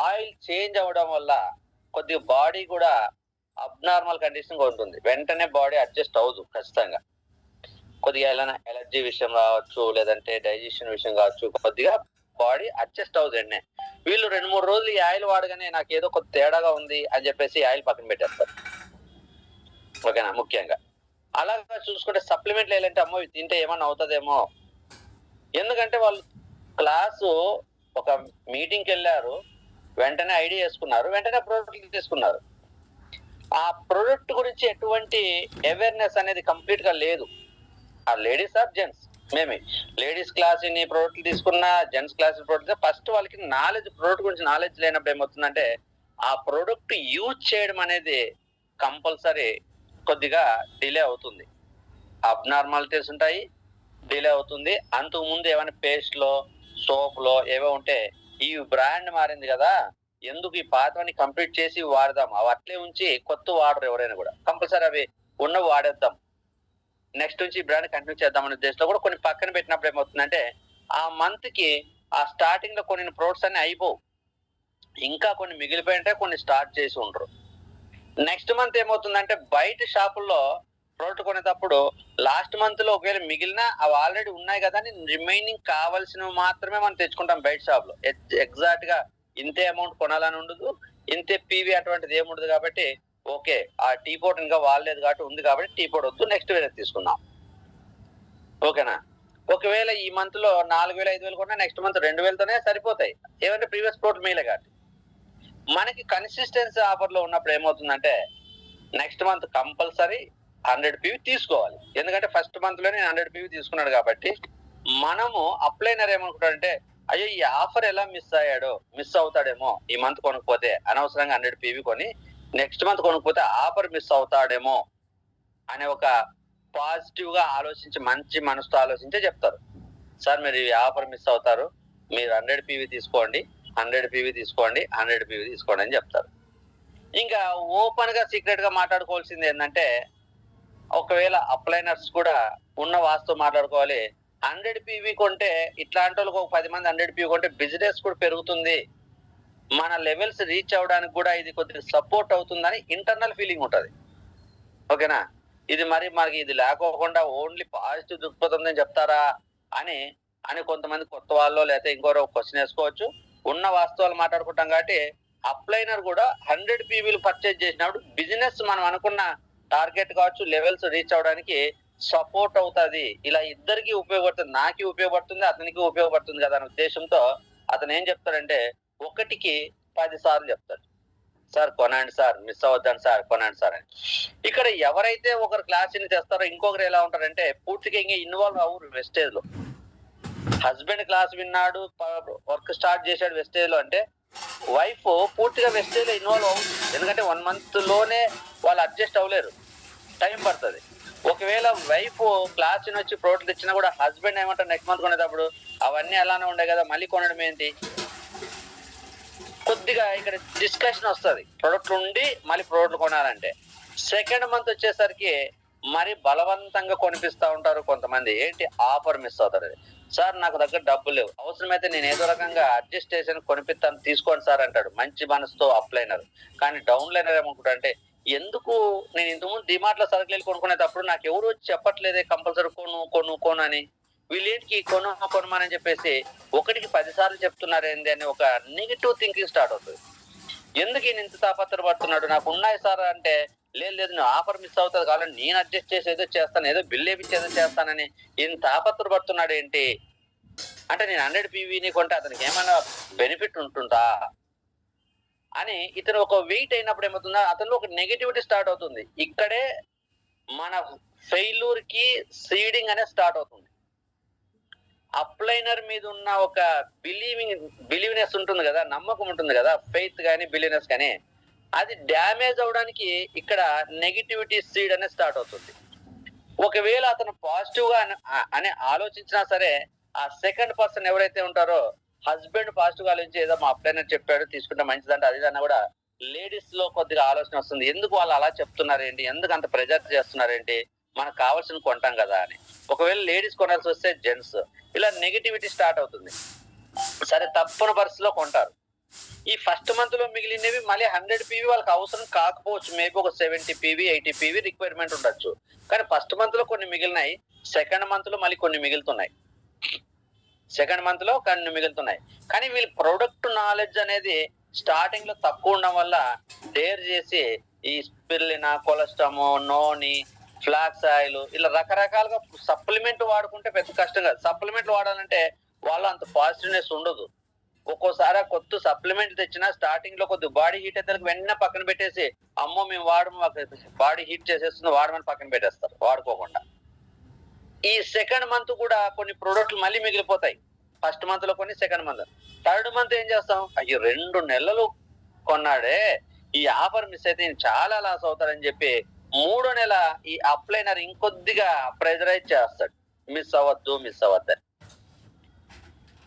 ఆయిల్ చేంజ్ అవ్వడం వల్ల కొద్దిగా బాడీ కూడా అబ్నార్మల్ కండిషన్ ఉంటుంది. వెంటనే బాడీ అడ్జస్ట్ అవ్వదు ఖచ్చితంగా. కొద్దిగా ఏదైనా ఎలర్జీ విషయం కావచ్చు, లేదంటే డైజెషన్ విషయం కావచ్చు, కొద్దిగా బాడీ అడ్జస్ట్ అవ్వదు వెంటనే. వీళ్ళు 2-3 రోజులు ఈ ఆయిల్ వాడగానే నాకు ఏదో కొద్ది తేడాగా ఉంది అని చెప్పేసి ఆయిల్ పక్కన పెట్టేస్తారు. ఓకేనా? ముఖ్యంగా అలాగా చూసుకుంటే సప్లిమెంట్లు ఏంటంటే, అమ్మో ఇవి తింటే ఏమన్నా అవుతుందేమో, ఎందుకంటే వాళ్ళు క్లాసు ఒక మీటింగ్కి వెళ్ళారు, వెంటనే ఐడి వేసుకున్నారు, వెంటనే ప్రోడక్ట్ తీసుకున్నారు. ఆ ప్రోడక్ట్ గురించి ఎటువంటి అవేర్నెస్ అనేది కంప్లీట్ గా లేదు. ఆ లేడీస్ ఆర్ జెంట్స్, మేమే లేడీస్ క్లాస్ ని ప్రోడక్ట్లు తీసుకున్న, జెంట్స్ క్లాస్ ప్రోడక్ట్, ఫస్ట్ వాళ్ళకి నాలెడ్జ్, ప్రోడక్ట్ గురించి నాలెడ్జ్ లేనప్పుడు ఏమవుతుందంటే, ఆ ప్రోడక్ట్ యూజ్ చేయడం అనేది కంపల్సరీ కొద్దిగా డిలే అవుతుంది. అబ్నార్మాలిటీస్ ఉంటాయి, డిలే అవుతుంది. అంతకు ముందు ఏమైనా పేస్ట్ లో, సోప్ లో ఏవో ఉంటే, ఈ బ్రాండ్ మారింది కదా, ఎందుకు ఈ పాతవని కంప్లీట్ చేసి వాడదాం, అవి అట్లే ఉంచి కొత్త వాడరు ఎవరైనా కూడా, కంపల్సరీ అవి ఉన్నవి వాడేద్దాం, నెక్స్ట్ నుంచి ఈ బ్రాండ్ కంటిన్యూ చేద్దామనే ఉద్దేశంలో కూడా కొన్ని పక్కన పెట్టినప్పుడు ఏమవుతుందంటే, ఆ మంత్ కి ఆ స్టార్టింగ్ లో కొన్ని ప్రొడక్ట్స్ అన్ని అయిపోవు, ఇంకా కొన్ని మిగిలిపోయి ఉంటాయి, కొన్ని స్టార్ట్ చేసి ఉండరు. నెక్స్ట్ మంత్ ఏమవుతుందంటే, బయట షాపుల్లో ప్రోడక్ట్ కొనేటప్పుడు లాస్ట్ మంత్ లో ఒకవేళ మిగిలినా అవి ఆల్రెడీ ఉన్నాయి కదా అని రిమైనింగ్ కావాల్సినవి మాత్రమే మనం తెచ్చుకుంటాం బయట షాప్ లో. ఎగ్జాక్ట్ గా ఇంతే అమౌంట్ కొనాలని ఉండదు, ఇంతే పీవీ అటువంటిది ఏముండదు. కాబట్టి ఓకే, ఆ టీ పోట్ ఇంకా వాడలేదు కాబట్టి ఉంది కాబట్టి టీ పోట్ వద్దు, నెక్స్ట్ వేరే తీసుకుందాం. ఓకేనా? ఒకవేళ ఈ మంత్ లో 4,000 5,000 కొన్నా నెక్స్ట్ మంత్ 2,000తోనే సరిపోతాయి, ఏమంటే ప్రీవియస్ ప్రోడక్ట్ మీలే కాబట్టి. మనకి కన్సిస్టెన్సీ ఆఫర్ లో ఉన్నప్పుడు ఏమవుతుందంటే, నెక్స్ట్ మంత్ కంపల్సరీ 100 పీవీ తీసుకోవాలి. ఎందుకంటే ఫస్ట్ మంత్ లోనే 100 పీవీ తీసుకున్నాడు కాబట్టి, మనము అప్లైనర్ ఏమనుకుంటాడంటే, అయ్యో ఈ ఆఫర్ ఎలా మిస్ అవుతాడేమో, ఈ మంత్ కొనకపోతే అనవసరంగా 100 పీవీ కొని నెక్స్ట్ మంత్ కొనకపోతే ఆఫర్ మిస్ అవుతాడేమో అనే ఒక పాజిటివ్ గా ఆలోచించి, మంచి మనసుతో ఆలోచించే చెప్తారు, సార్ మీరు ఈ ఆఫర్ మిస్ అవుతారు, మీరు 100 పీవీ తీసుకోండి, 100 పీవీ తీసుకోండి, 100 పీవీ తీసుకోండి అని చెప్తారు. ఇంకా ఓపెన్ గా సీక్రెట్ గా మాట్లాడుకోవాల్సింది ఏంటంటే, ఒకవేళ అప్లైనర్స్ కూడా ఉన్న వాస్తవం మాట్లాడుకోవాలి. 100 పీవీ కొంటే ఇట్లాంటి వాళ్ళకి ఒక 10 మంది 100 పీవీ కొంటే బిజినెస్ కూడా పెరుగుతుంది, మన లెవెల్స్ రీచ్ అవడానికి కూడా ఇది కొద్దిగా సపోర్ట్ అవుతుందని ఇంటర్నల్ ఫీలింగ్ ఉంటుంది. ఓకేనా? ఇది మరి మనకి ఇది లేకోకుండా ఓన్లీ పాజిటివ్ దృక్పథం చెప్తారా అని అని కొంతమంది కొత్త వాళ్ళు లేకపోతే ఇంకోరో క్వశ్చన్ వేసుకోవచ్చు. ఉన్న వాస్తవాలు మాట్లాడుకుంటాం కాబట్టి అప్లైనర్ కూడా 100 పీవీలు పర్చేజ్ చేసినప్పుడు బిజినెస్ మనం అనుకున్న టార్గెట్ కావచ్చు లెవెల్స్ రీచ్ అవడానికి సపోర్ట్ అవుతుంది. ఇలా ఇద్దరికి ఉపయోగపడుతుంది, నాకి ఉపయోగపడుతుంది, అతనికి ఉపయోగపడుతుంది కదా అనే ఉద్దేశంతో అతను ఏం చెప్తాడంటే 1కి 10 సార్లు చెప్తాడు, సార్ కొనండి సార్, మిస్ అవ్వద్దండి సార్, కొనండి సార్ అని. ఇక్కడ ఎవరైతే ఒకరు క్లాస్ చేస్తారో ఇంకొకరు ఎలా ఉంటారంటే పూర్తిగా ఇంకా ఇన్వాల్వ్ అవ్వరు వెస్టేజ్ లో. హస్బెండ్ క్లాస్ విన్నాడు, వర్క్ స్టార్ట్ చేశాడు వెస్టేజ్ లో అంటే వైఫ్ పూర్తిగా వెస్టేజ్ లో ఇన్వాల్వ్ అవుతుంది. ఎందుకంటే 1 month లోనే వాళ్ళు అడ్జస్ట్ అవ్వలేరు, టైం పడుతుంది. ఒకవేళ వైఫ్ క్లాస్ వచ్చి ప్రోడక్ట్ తెచ్చినా కూడా హస్బెండ్ ఏమంటారు నెక్స్ట్ మంత్ కొనేటప్పుడు అవన్నీ అలానే ఉండే కదా మళ్ళీ కొనడం ఏంటి, కొద్దిగా ఇక్కడ డిస్కషన్ వస్తుంది. ప్రొడక్ట్లు ఉండి మళ్ళీ ప్రోడక్ట్లు కొనాలంటే సెకండ్ మంత్ వచ్చేసరికి మరి బలవంతంగా కొనిపిస్తా ఉంటారు కొంతమంది. ఏంటి ఆఫర్ మిస్ అవుతారు, సార్ నాకు దగ్గర డబ్బులు లేవు, అవసరమైతే నేను ఏదో రకంగా అడ్జస్ట్ చేసి కొనిపిస్తాను తీసుకోండి సార్ అంటాడు మంచి మనసుతో అప్లైనర్. కానీ డౌన్ లైనర్ ఏమనుకుంటా అంటే ఎందుకు నేను ఇంతకుముందు డిమార్ట్ లో సరుకులు వెళ్ళి కొనుక్కునేటప్పుడు నాకు ఎవరు వచ్చి చెప్పట్లేదే కంపల్సరీ కొను అని, వీళ్ళేంటికి కొనమని చెప్పేసి 1కి 10 సార్లు చెప్తున్నారు ఏంది అని ఒక నెగిటివ్ థింకింగ్ స్టార్ట్ అవుతుంది. ఎందుకు ఈయన ఇంత తాపత్రపడుతున్నాడు, నాకు ఉన్నాయి సార్ అంటే లేదు నువ్వు ఆఫర్ మిస్ అవుతుంది కాబట్టి నేను అడ్జస్ట్ చేసి ఏదో చేస్తాను, ఏదో బిల్ వేపించి ఏదో చేస్తానని ఈయన తాపత్రపడుతున్నాడు ఏంటి అంటే నేను 100 పీవీని కొంటే అతనికి ఏమైనా బెనిఫిట్ ఉంటుందా అని ఇతను ఒక వెయిట్ అయినప్పుడు ఏమవుతుందా అతను ఒక నెగిటివిటీ స్టార్ట్ అవుతుంది. ఇక్కడే మన ఫెయిల్యూర్ కి సీడింగ్ అనేది స్టార్ట్ అవుతుంది. అప్లైనర్ మీద ఉన్న ఒక బిలీవ్నెస్ ఉంటుంది కదా, నమ్మకం ఉంటుంది కదా, ఫెయిత్ కానీ బిలీవ్నెస్ కానీ, అది డ్యామేజ్ అవడానికి ఇక్కడ నెగిటివిటీ సీడ్ అనేది స్టార్ట్ అవుతుంది. ఒకవేళ అతను పాజిటివ్ గా అని ఆలోచించినా సరే ఆ సెకండ్ పర్సన్ ఎవరైతే ఉంటారో హస్బెండ్ పాజిటివ్ ఆలోచించి ఏదో మా అప్లైనర్ చెప్పాడు తీసుకుంటే మంచిదంటే అది అన్నా కూడా లేడీస్ లో కొద్దిగా ఆలోచన వస్తుంది, ఎందుకు వాళ్ళు అలా చెప్తున్నారేంటి, ఎందుకు అంత ప్రెజర్ చేస్తున్నారేంటి, మనకు కావాల్సిన కొంటాం కదా అని. ఒకవేళ లేడీస్ కొనాల్సి వస్తే జెంట్స్ ఇలా నెగిటివిటీ స్టార్ట్ అవుతుంది. సరే తప్పని పరిస్థితిలో కొంటారు. ఈ ఫస్ట్ మంత్ లో మిగిలినవి మళ్ళీ 100 పీవీ వాళ్ళకి అవసరం కాకపోవచ్చు, మేబీ ఒక 70 పీవీ 80 పీవీ రిక్వైర్మెంట్ ఉండొచ్చు. కానీ ఫస్ట్ మంత్ లో కొన్ని మిగిలినాయి, సెకండ్ మంత్ లో మళ్ళీ కొన్ని మిగులుతున్నాయి, కానీ వీళ్ళ ప్రొడక్ట్ నాలెడ్జ్ అనేది స్టార్టింగ్ లో తక్కువ ఉండడం వల్ల డేర్ చేసి ఈ స్పిర్లినా, కొలెస్ట్రామో, నోని, ఫ్లాక్స్ ఆయిల్ ఇలా రకరకాలుగా సప్లిమెంట్ వాడుకుంటే పెద్ద కష్టం కాదు. సప్లిమెంట్ వాడాలంటే వాళ్ళు అంత పాజిటివ్నెస్ ఉండదు. ఒక్కోసారి కొత్త సప్లిమెంట్ తెచ్చినా స్టార్టింగ్ లో కొద్దిగా బాడీ హీట్ అయితే వెంటనే పక్కన పెట్టేసి అమ్మో మేము వాడము బాడీ హీట్ చేసేస్తుంది వాడమని పక్కన పెట్టేస్తారు వాడుకోకుండా. ఈ సెకండ్ మంత్ కూడా కొన్ని ప్రోడక్ట్లు మళ్ళీ మిగిలిపోతాయి. ఫస్ట్ మంత్ లో కొన్ని, సెకండ్ మంత్, థర్డ్ మంత్ ఏం చేస్తాం, అయ్యో 2 నెలలు కొన్నాడే ఈ ఆఫర్ మిస్ అయితే చాలా లాస్ అవుతారని చెప్పి 3వ నెల ఈ అప్లైనర్ ఇంకొద్దిగా ప్రెజరైజ్ చేస్తాడు, మిస్ అవ్వద్దని.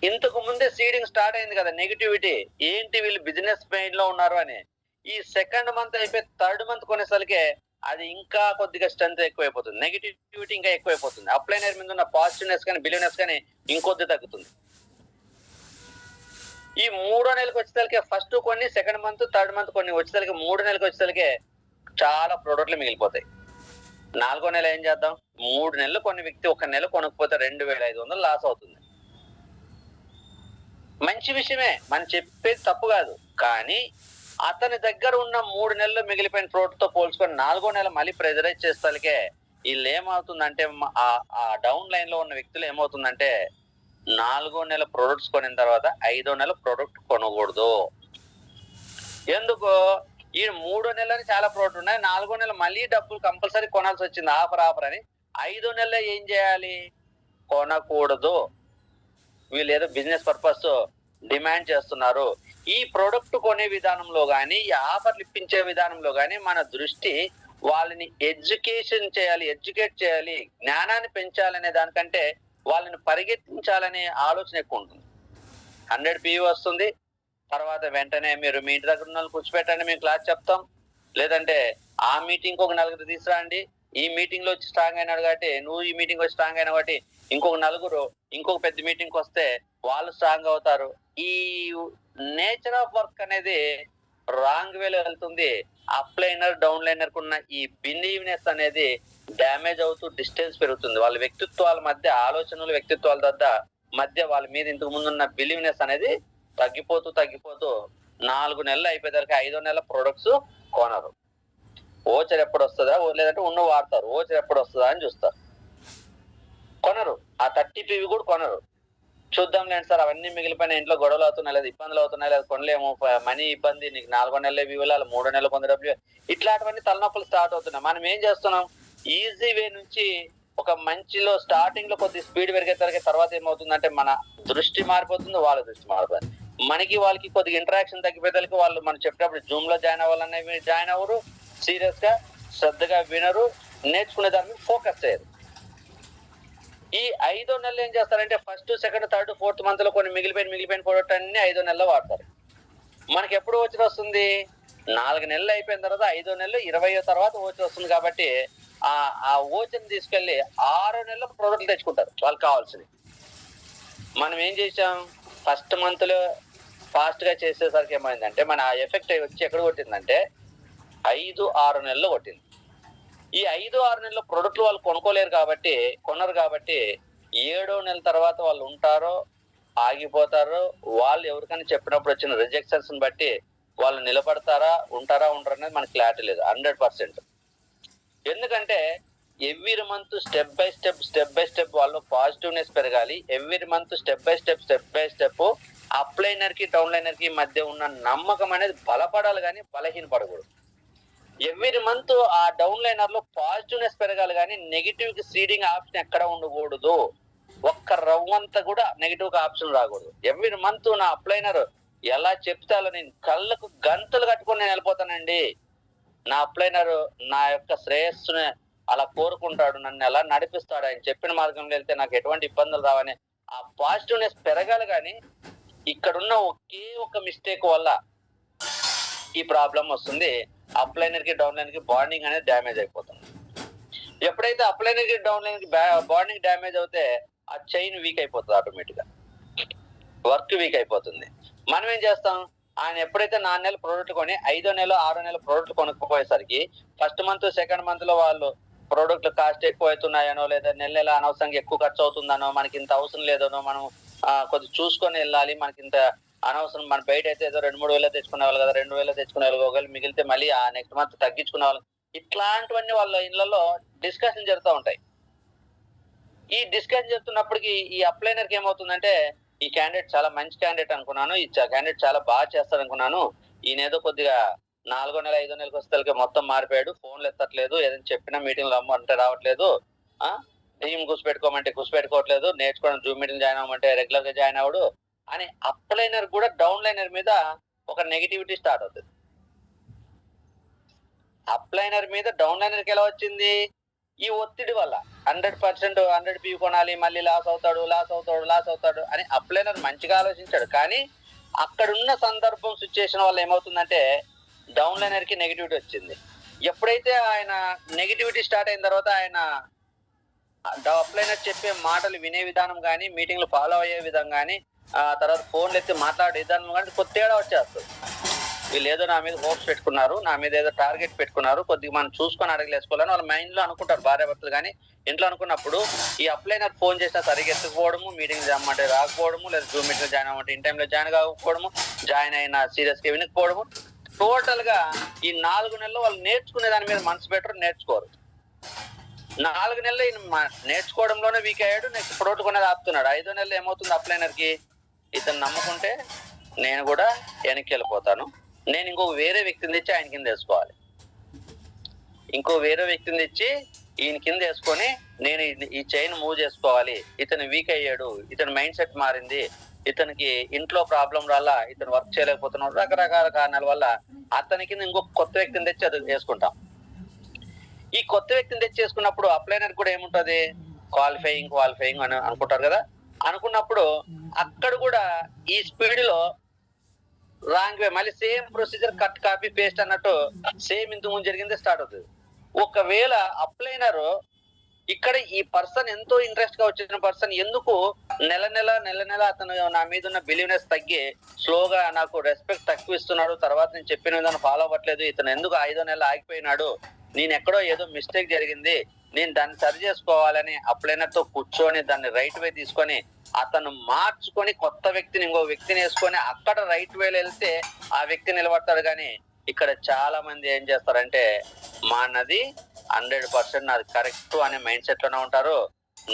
ఇంతకు ముందే సీడింగ్ స్టార్ట్ అయింది కదా నెగిటివిటీ, ఏంటి వీళ్ళు బిజినెస్ పెయిన్ లో ఉన్నారు అని. ఈ సెకండ్ మంత్ అయిపోయి థర్డ్ మంత్ కొనేసరికి అది ఇంకా కొద్దిగా స్ట్రెంత్ ఎక్కువైపోతుంది, నెగిటివిటీ ఇంకా ఎక్కువైపోతుంది, అప్లైనర్ మీద ఉన్న పాజిటివ్నెస్ కానీ బిలీవ్నెస్ కానీ ఇంకొద్ది తగ్గుతుంది. ఈ 3వ నెలకు వచ్చేసరికి ఫస్ట్ కొన్ని, సెకండ్ మంత్, థర్డ్ మంత్ కొన్ని వచ్చేసరికి 3వ నెలకు వచ్చేసరికి చాలా ప్రోడక్ట్లు మిగిలిపోతాయి. 4వ నెల ఏం చేద్దాం, 3 నెలలు కొన్ని వ్యక్తి 1 నెల కొనుక్కపోతే 2500 లాస్ అవుతుంది. మంచి విషయమే, మనం చెప్పేది తప్పు కాదు. కానీ అతని దగ్గర ఉన్న 3 నెలలు మిగిలిపోయిన ప్రోడక్ట్ తో పోల్చుకొని 4వ నెల మళ్ళీ ప్రెజరైజ్ చేస్తానికే వీళ్ళు ఏమవుతుందంటే ఆ డౌన్ లైన్ లో ఉన్న వ్యక్తులు ఏమవుతుందంటే 4వ నెల ప్రొడక్ట్స్ కొనిన తర్వాత 5వ నెల ప్రొడక్ట్ కొనకూడదు. ఎందుకు, ఈ 3వ నెలని చాలా ప్రోడక్ట్ ఉన్నాయి, 4వ నెల మళ్ళీ డబ్బులు కంపల్సరీ కొనాల్సి వచ్చింది ఆఫర్ అని, 5వ నెలలో ఏం చేయాలి, కొనకూడదు. వీళ్ళు ఏదో బిజినెస్ పర్పస్ డిమాండ్ చేస్తున్నారు. ఈ ప్రొడక్ట్ కొనే విధానంలో కానీ ఈ ఆఫర్లు ఇప్పించే విధానంలో కానీ మన దృష్టి వాళ్ళని ఎడ్యుకేట్ చేయాలి, జ్ఞానాన్ని పెంచాలనే దానికంటే వాళ్ళని పరిగెత్తించాలనే ఆలోచన ఎక్కువ ఉంటుంది. 100 పీవీ వస్తుంది, తర్వాత వెంటనే మీరు మీ ఇంటి దగ్గర ఉన్న కూర్చోపెట్టండి, మేము క్లాస్ చెప్తాం, లేదంటే ఆ మీటింగ్ ఒక 4 తీసుకురండి, ఈ మీటింగ్ లో వచ్చి స్ట్రాంగ్ అయినాడు కాబట్టి నువ్వు ఈ మీటింగ్ వచ్చి స్ట్రాంగ్ అయినా కాబట్టి ఇంకొక 4 ఇంకొక పెద్ద మీటింగ్ వస్తే వాళ్ళు స్ట్రాంగ్ అవుతారు. ఈ నేచర్ ఆఫ్ వర్క్ అనేది రాంగ్ వేలో వెళ్తుంది. అప్ లైనర్ డౌన్ లైనర్ కున్న ఈ బిలీవ్నెస్ అనేది డ్యామేజ్ అవుతూ డిస్టెన్స్ పెరుగుతుంది. వాళ్ళ వ్యక్తిత్వాల మధ్య, ఆలోచనలు వ్యక్తిత్వాల మధ్య వాళ్ళ మీద ఇంతకు ముందున్న బిలీవ్నెస్ అనేది తగ్గిపోతూ 4 నెలలు అయిపోయేసరికి 5వ నెల ప్రొడక్ట్స్ కొనరు. ఓచర్ ఎప్పుడు వస్తుందా, లేదంటే వాడతారు. ఓచర్ ఎప్పుడు వస్తుందా అని చూస్తారు, కొనరు. ఆ 30 PV కూడా కొనరు. చూద్దాం లేండి సార్, అవన్నీ మిగిలిపోయిన ఇంట్లో గొడవలు అవుతున్నాయి, లేదా ఇబ్బందులు అవుతున్నాయి, లేదా కొనలేము, మనీ ఇబ్బంది, నీకు 4వ నెలలే వివరాలు, 3వ నెలలు కొంత డబ్బులు, ఇట్లాంటివన్నీ తలనొప్పులు స్టార్ట్ అవుతున్నాయి. మనం ఏం చేస్తున్నాం, ఈజీ వే నుంచి ఒక మంచిలో స్టార్టింగ్ లో కొద్ది స్పీడ్ పెరిగేసరికి తర్వాత ఏమవుతుందంటే మన దృష్టి మారిపోతుంది, వాళ్ళ దృష్టి మారిపోతుంది. మనకి వాళ్ళకి కొద్దిగా ఇంటరాక్షన్ తగ్గిపోయేసరికి వాళ్ళు మనం చెప్పినప్పుడు జూమ్ లో జాయిన్ అవ్వాలనేవి జాయిన్ అవ్వరు, సీరియస్ గా శ్రద్ధగా వినరు, నేర్చుకునే దాని మీద ఫోకస్ చేయరు. ఈ 5వ నెలలో ఏం చేస్తారంటే first, second, third, fourth month లో కొన్ని మిగిలిపోయిన ప్రోడక్ట్ అన్ని 5వ నెలలో వాడతారు. మనకి ఎప్పుడు వచ్చి వస్తుంది, 4 నెలలు అయిపోయిన తర్వాత 5వ నెలలో 20వ తర్వాత వచ్చి వస్తుంది. కాబట్టి ఆ ఓచర్ని తీసుకెళ్లి 6వ నెలలో ప్రోడక్ట్లు తెచ్చుకుంటారు వాళ్ళకి కావాల్సినవి. మనం ఏం చేసాం, ఫస్ట్ మంత్ లో ఫాస్ట్ గా చేసేసరికి ఏమైందంటే మన ఆ ఎఫెక్ట్ వచ్చి ఎక్కడ కొట్టిందంటే 5-6 నెలలు కొట్టింది. ఈ 5-6 నెలల ప్రొడక్ట్లు వాళ్ళు కొనరు కాబట్టి 7వ నెల తర్వాత వాళ్ళు ఉంటారో ఆగిపోతారో, వాళ్ళు ఎవరికైనా చెప్పినప్పుడు వచ్చిన రిజెక్షన్స్ బట్టి వాళ్ళు నిలబడతారా ఉండరా అనేది మనకి క్లారిటీ లేదు 100%. ఎందుకంటే every month step by step వాళ్ళు పాజిటివ్నెస్ పెరగాలి. Every month step by step upliner కి డౌన్లైనర్ కి మధ్య ఉన్న నమ్మకం అనేది బలపడాలి, కానీ బలహీనపడకూడదు. ఎవ్రీ మంత్ ఆ డౌన్ లైనర్ లో పాజిటివ్నెస్ పెరగాలి, కానీ నెగిటివ్ కి సీడింగ్ ఆప్షన్ ఎక్కడ ఉండకూడదు. ఒక్క రవ్వంతా కూడా నెగిటివ్ కి ఆప్షన్ రాకూడదు. ఎవ్రీ మంత్ నా అప్లైనర్ ఎలా చెప్తే అలా నేను కళ్ళకు గంతులు కట్టుకొని నేను వెళ్ళిపోతానండి. నా అప్లైనర్ నా యొక్క శ్రేయస్సుని అలా కోరుకుంటాడు, నన్ను ఎలా నడిపిస్తాడు, ఆయన చెప్పిన మార్గంలో వెళ్తే నాకు ఎటువంటి ఇబ్బందులు రావని ఆ పాజిటివ్నెస్ పెరగాలి. కానీ ఇక్కడున్న ఒకే ఒక మిస్టేక్ వల్ల ఈ ప్రాబ్లం వస్తుంది. అప్లైనర్ కి డౌన్లైనర్ కి బాండింగ్ అనేది డ్యామేజ్ అయిపోతుంది. ఎప్పుడైతే అప్లైనర్ కి డౌన్లైనర్ కి బాండింగ్ డ్యామేజ్ అవుతే ఆ చైన్ వీక్ అయిపోతుంది, ఆటోమేటిక్ గా వర్క్ వీక్ అయిపోతుంది. మనం ఏం చేస్తాం, ఆయన ఎప్పుడైతే 4 నెలలు ప్రోడక్ట్ కొని 5వ నెల 6వ నెల ప్రోడక్ట్ కొనుక్కోపోయేసరికి ఫస్ట్ మంత్ సెకండ్ మంత్ లో వాళ్ళు ప్రోడక్ట్ కాస్ట్ ఎక్కువ అవుతున్నాయనో, లేదా నెల అనవసరంగా ఎక్కువ ఖర్చు అవుతుందనో, మనకి ఇంత అవసరం లేదనో, మనం కొద్దిగా చూసుకొని వెళ్ళాలి, మనకి ఇంత అనవసరం, మన బయట అయితే ఏదో 2-3 వేలు తెచ్చుకునే వాళ్ళు కదా, 2 వేలు తెచ్చుకునే వాళ్ళు, ఒకవేళ మిగిలితే మళ్ళీ ఆ నెక్స్ట్ మంత్ తగ్గించుకునే వాళ్ళు, ఇట్లాంటివన్నీ వాళ్ళ ఇళ్లలో డిస్కషన్ జరుగుతూ ఉంటాయి. ఈ డిస్కషన్ జరుగుతున్నప్పటికీ ఈ అప్లైనర్ కి ఏమవుతుందంటే, ఈ క్యాండిడేట్ చాలా మంచి క్యాండిడేట్ అనుకున్నాను, ఈ క్యాండిడేట్ చాలా బాగా చేస్తాడు అనుకున్నాను, ఈయన ఏదో కొద్దిగా 4వ నెల 5వ నెలకు వస్తే మొత్తం మారిపోయాడు, ఫోన్లు ఎత్తట్లేదు, ఏదైనా చెప్పినా మీటింగ్లు రమ్మంటే రావట్లేదు, టీం కూర్చోపెట్టుకోమంటే కూర్చోపెట్టుకోవట్లేదు, నేర్చుకోవడం జూమ్ మీటింగ్ జాయిన్ అవ్వమంటే రెగ్యులర్ గా జాయిన్ అవ్వడు అని అప్లైనర్ కూడా డౌన్ లైనర్ మీద ఒక నెగిటివిటీ స్టార్ట్ అవుతుంది. అప్లైనర్ మీద డౌన్ లైనర్ కి ఎలా వచ్చింది, ఈ ఒత్తిడి వల్ల 100% 100 PV కొనాలి, మళ్ళీ లాస్ అవుతాడు అని అప్లైనర్ మంచిగా ఆలోచించాడు. కానీ అక్కడున్న సందర్భం సిచ్యుయేషన్ వల్ల ఏమవుతుందంటే డౌన్ లైనర్ కి నెగిటివిటీ వచ్చింది. ఎప్పుడైతే ఆయన నెగిటివిటీ స్టార్ట్ అయిన తర్వాత ఆయన అప్లైనర్ చెప్పే మాటలు వినే విధానం కానీ, మీటింగ్లు ఫాలో అయ్యే విధంగా కానీ, తర్వాత ఫోన్లు ఎత్తి మాట్లాడే విధానం కానీ కొత్త తేడా వచ్చేస్తుంది. వీళ్ళు ఏదో నా మీద హోప్స్ పెట్టుకున్నారు, నా మీద ఏదో టార్గెట్ పెట్టుకున్నారు, కొద్దిగా మనం చూసుకొని అడగలేసుకోవాలని వాళ్ళ మైండ్ లో అనుకుంటారు భార్యాభర్తలు. కానీ ఇంట్లో అనుకున్నప్పుడు ఈ అప్లైనర్ ఫోన్ చేసినా సరిగ్గా ఎత్తుకోవడము, మీటింగ్ రమ్మంటే రాకపోవడము, లేదా జూమ్ మీటింగ్ జాయిన్ అవ్వమంటే ఇన్ టైంలో జాయిన్ కాకపోవడము, జాయిన్ అయిన సీరియస్ గా వినకపోవడము, టోటల్ గా ఈ 4 నెలలు వాళ్ళు నేర్చుకునే దాని మీద మనసు పెట్టరు, నేర్చుకోరు. 4 నెలలు నేర్చుకోవడంలోనే వీక్ అయ్యాడు, నెక్స్ట్ ప్రోడక్ట్ కొనేది ఆపుతున్నాడు. 5వ నెలలో ఏమవుతుంది అప్లైనర్ కి, ఇతను నమ్ముకుంటే నేను కూడా వెనక్కి వెళ్ళిపోతాను, నేను ఇంకో వేరే వ్యక్తిని తెచ్చి ఆయన కింద వేసుకోవాలి, ఇంకో వేరే వ్యక్తిని తెచ్చి ఈయన కింద వేసుకొని నేను ఈ చైన్ మూవ్ చేసుకోవాలి. ఇతను వీక్ అయ్యాడు, ఇతని మైండ్ సెట్ మారింది, ఇతనికి ఇంట్లో ప్రాబ్లం వల్ల ఇతను వర్క్ చేయలేకపోతున్నాడు, రకరకాల కారణాల వల్ల అతని కింద ఇంకొక కొత్త వ్యక్తిని తెచ్చి అది వేసుకుంటాం. ఈ కొత్త వ్యక్తిని తెచ్చేసుకున్నప్పుడు అప్లైనర్ కూడా ఏముంటది, క్వాలిఫైయింగ్ అని అనుకుంటారు కదా. అనుకున్నప్పుడు అక్కడ కూడా ఈ స్పీడ్ లో రాంగ్ వే, మళ్ళీ same procedure cut copy paste అన్నట్టు సేమ్ ఇంతకు ముందు జరిగిందే స్టార్ట్ అవుతుంది. ఒకవేళ అప్లైనర్ ఇక్కడ ఈ పర్సన్ ఎంతో ఇంట్రెస్ట్ గా వచ్చిన పర్సన్ ఎందుకు నెల నెల అతను నా మీద ఉన్న బిలీవ్నెస్ తగ్గి స్లోగా నాకు రెస్పెక్ట్ తక్కువ ఇస్తున్నాడు, తర్వాత నేను చెప్పిన విధానం ఫాలో అవ్వట్లేదు, ఇతను ఎందుకు 5వ నెల ఆగిపోయినాడు, నేను ఎక్కడో ఏదో మిస్టేక్ జరిగింది, నేను దాన్ని సరి చేసుకోవాలని అప్లైనర్ తో కూర్చొని దాన్ని రైట్ వే తీసుకొని అతను మార్చుకొని కొత్త వ్యక్తిని ఇంకో వ్యక్తిని వేసుకొని అక్కడ రైట్ వేలో వెళ్తే ఆ వ్యక్తి నిలబడతాడు. కానీ ఇక్కడ చాలా మంది ఏం చేస్తారంటే మానది 100% నాది కరెక్ట్ అనే మైండ్ సెట్ లోనే ఉంటారు.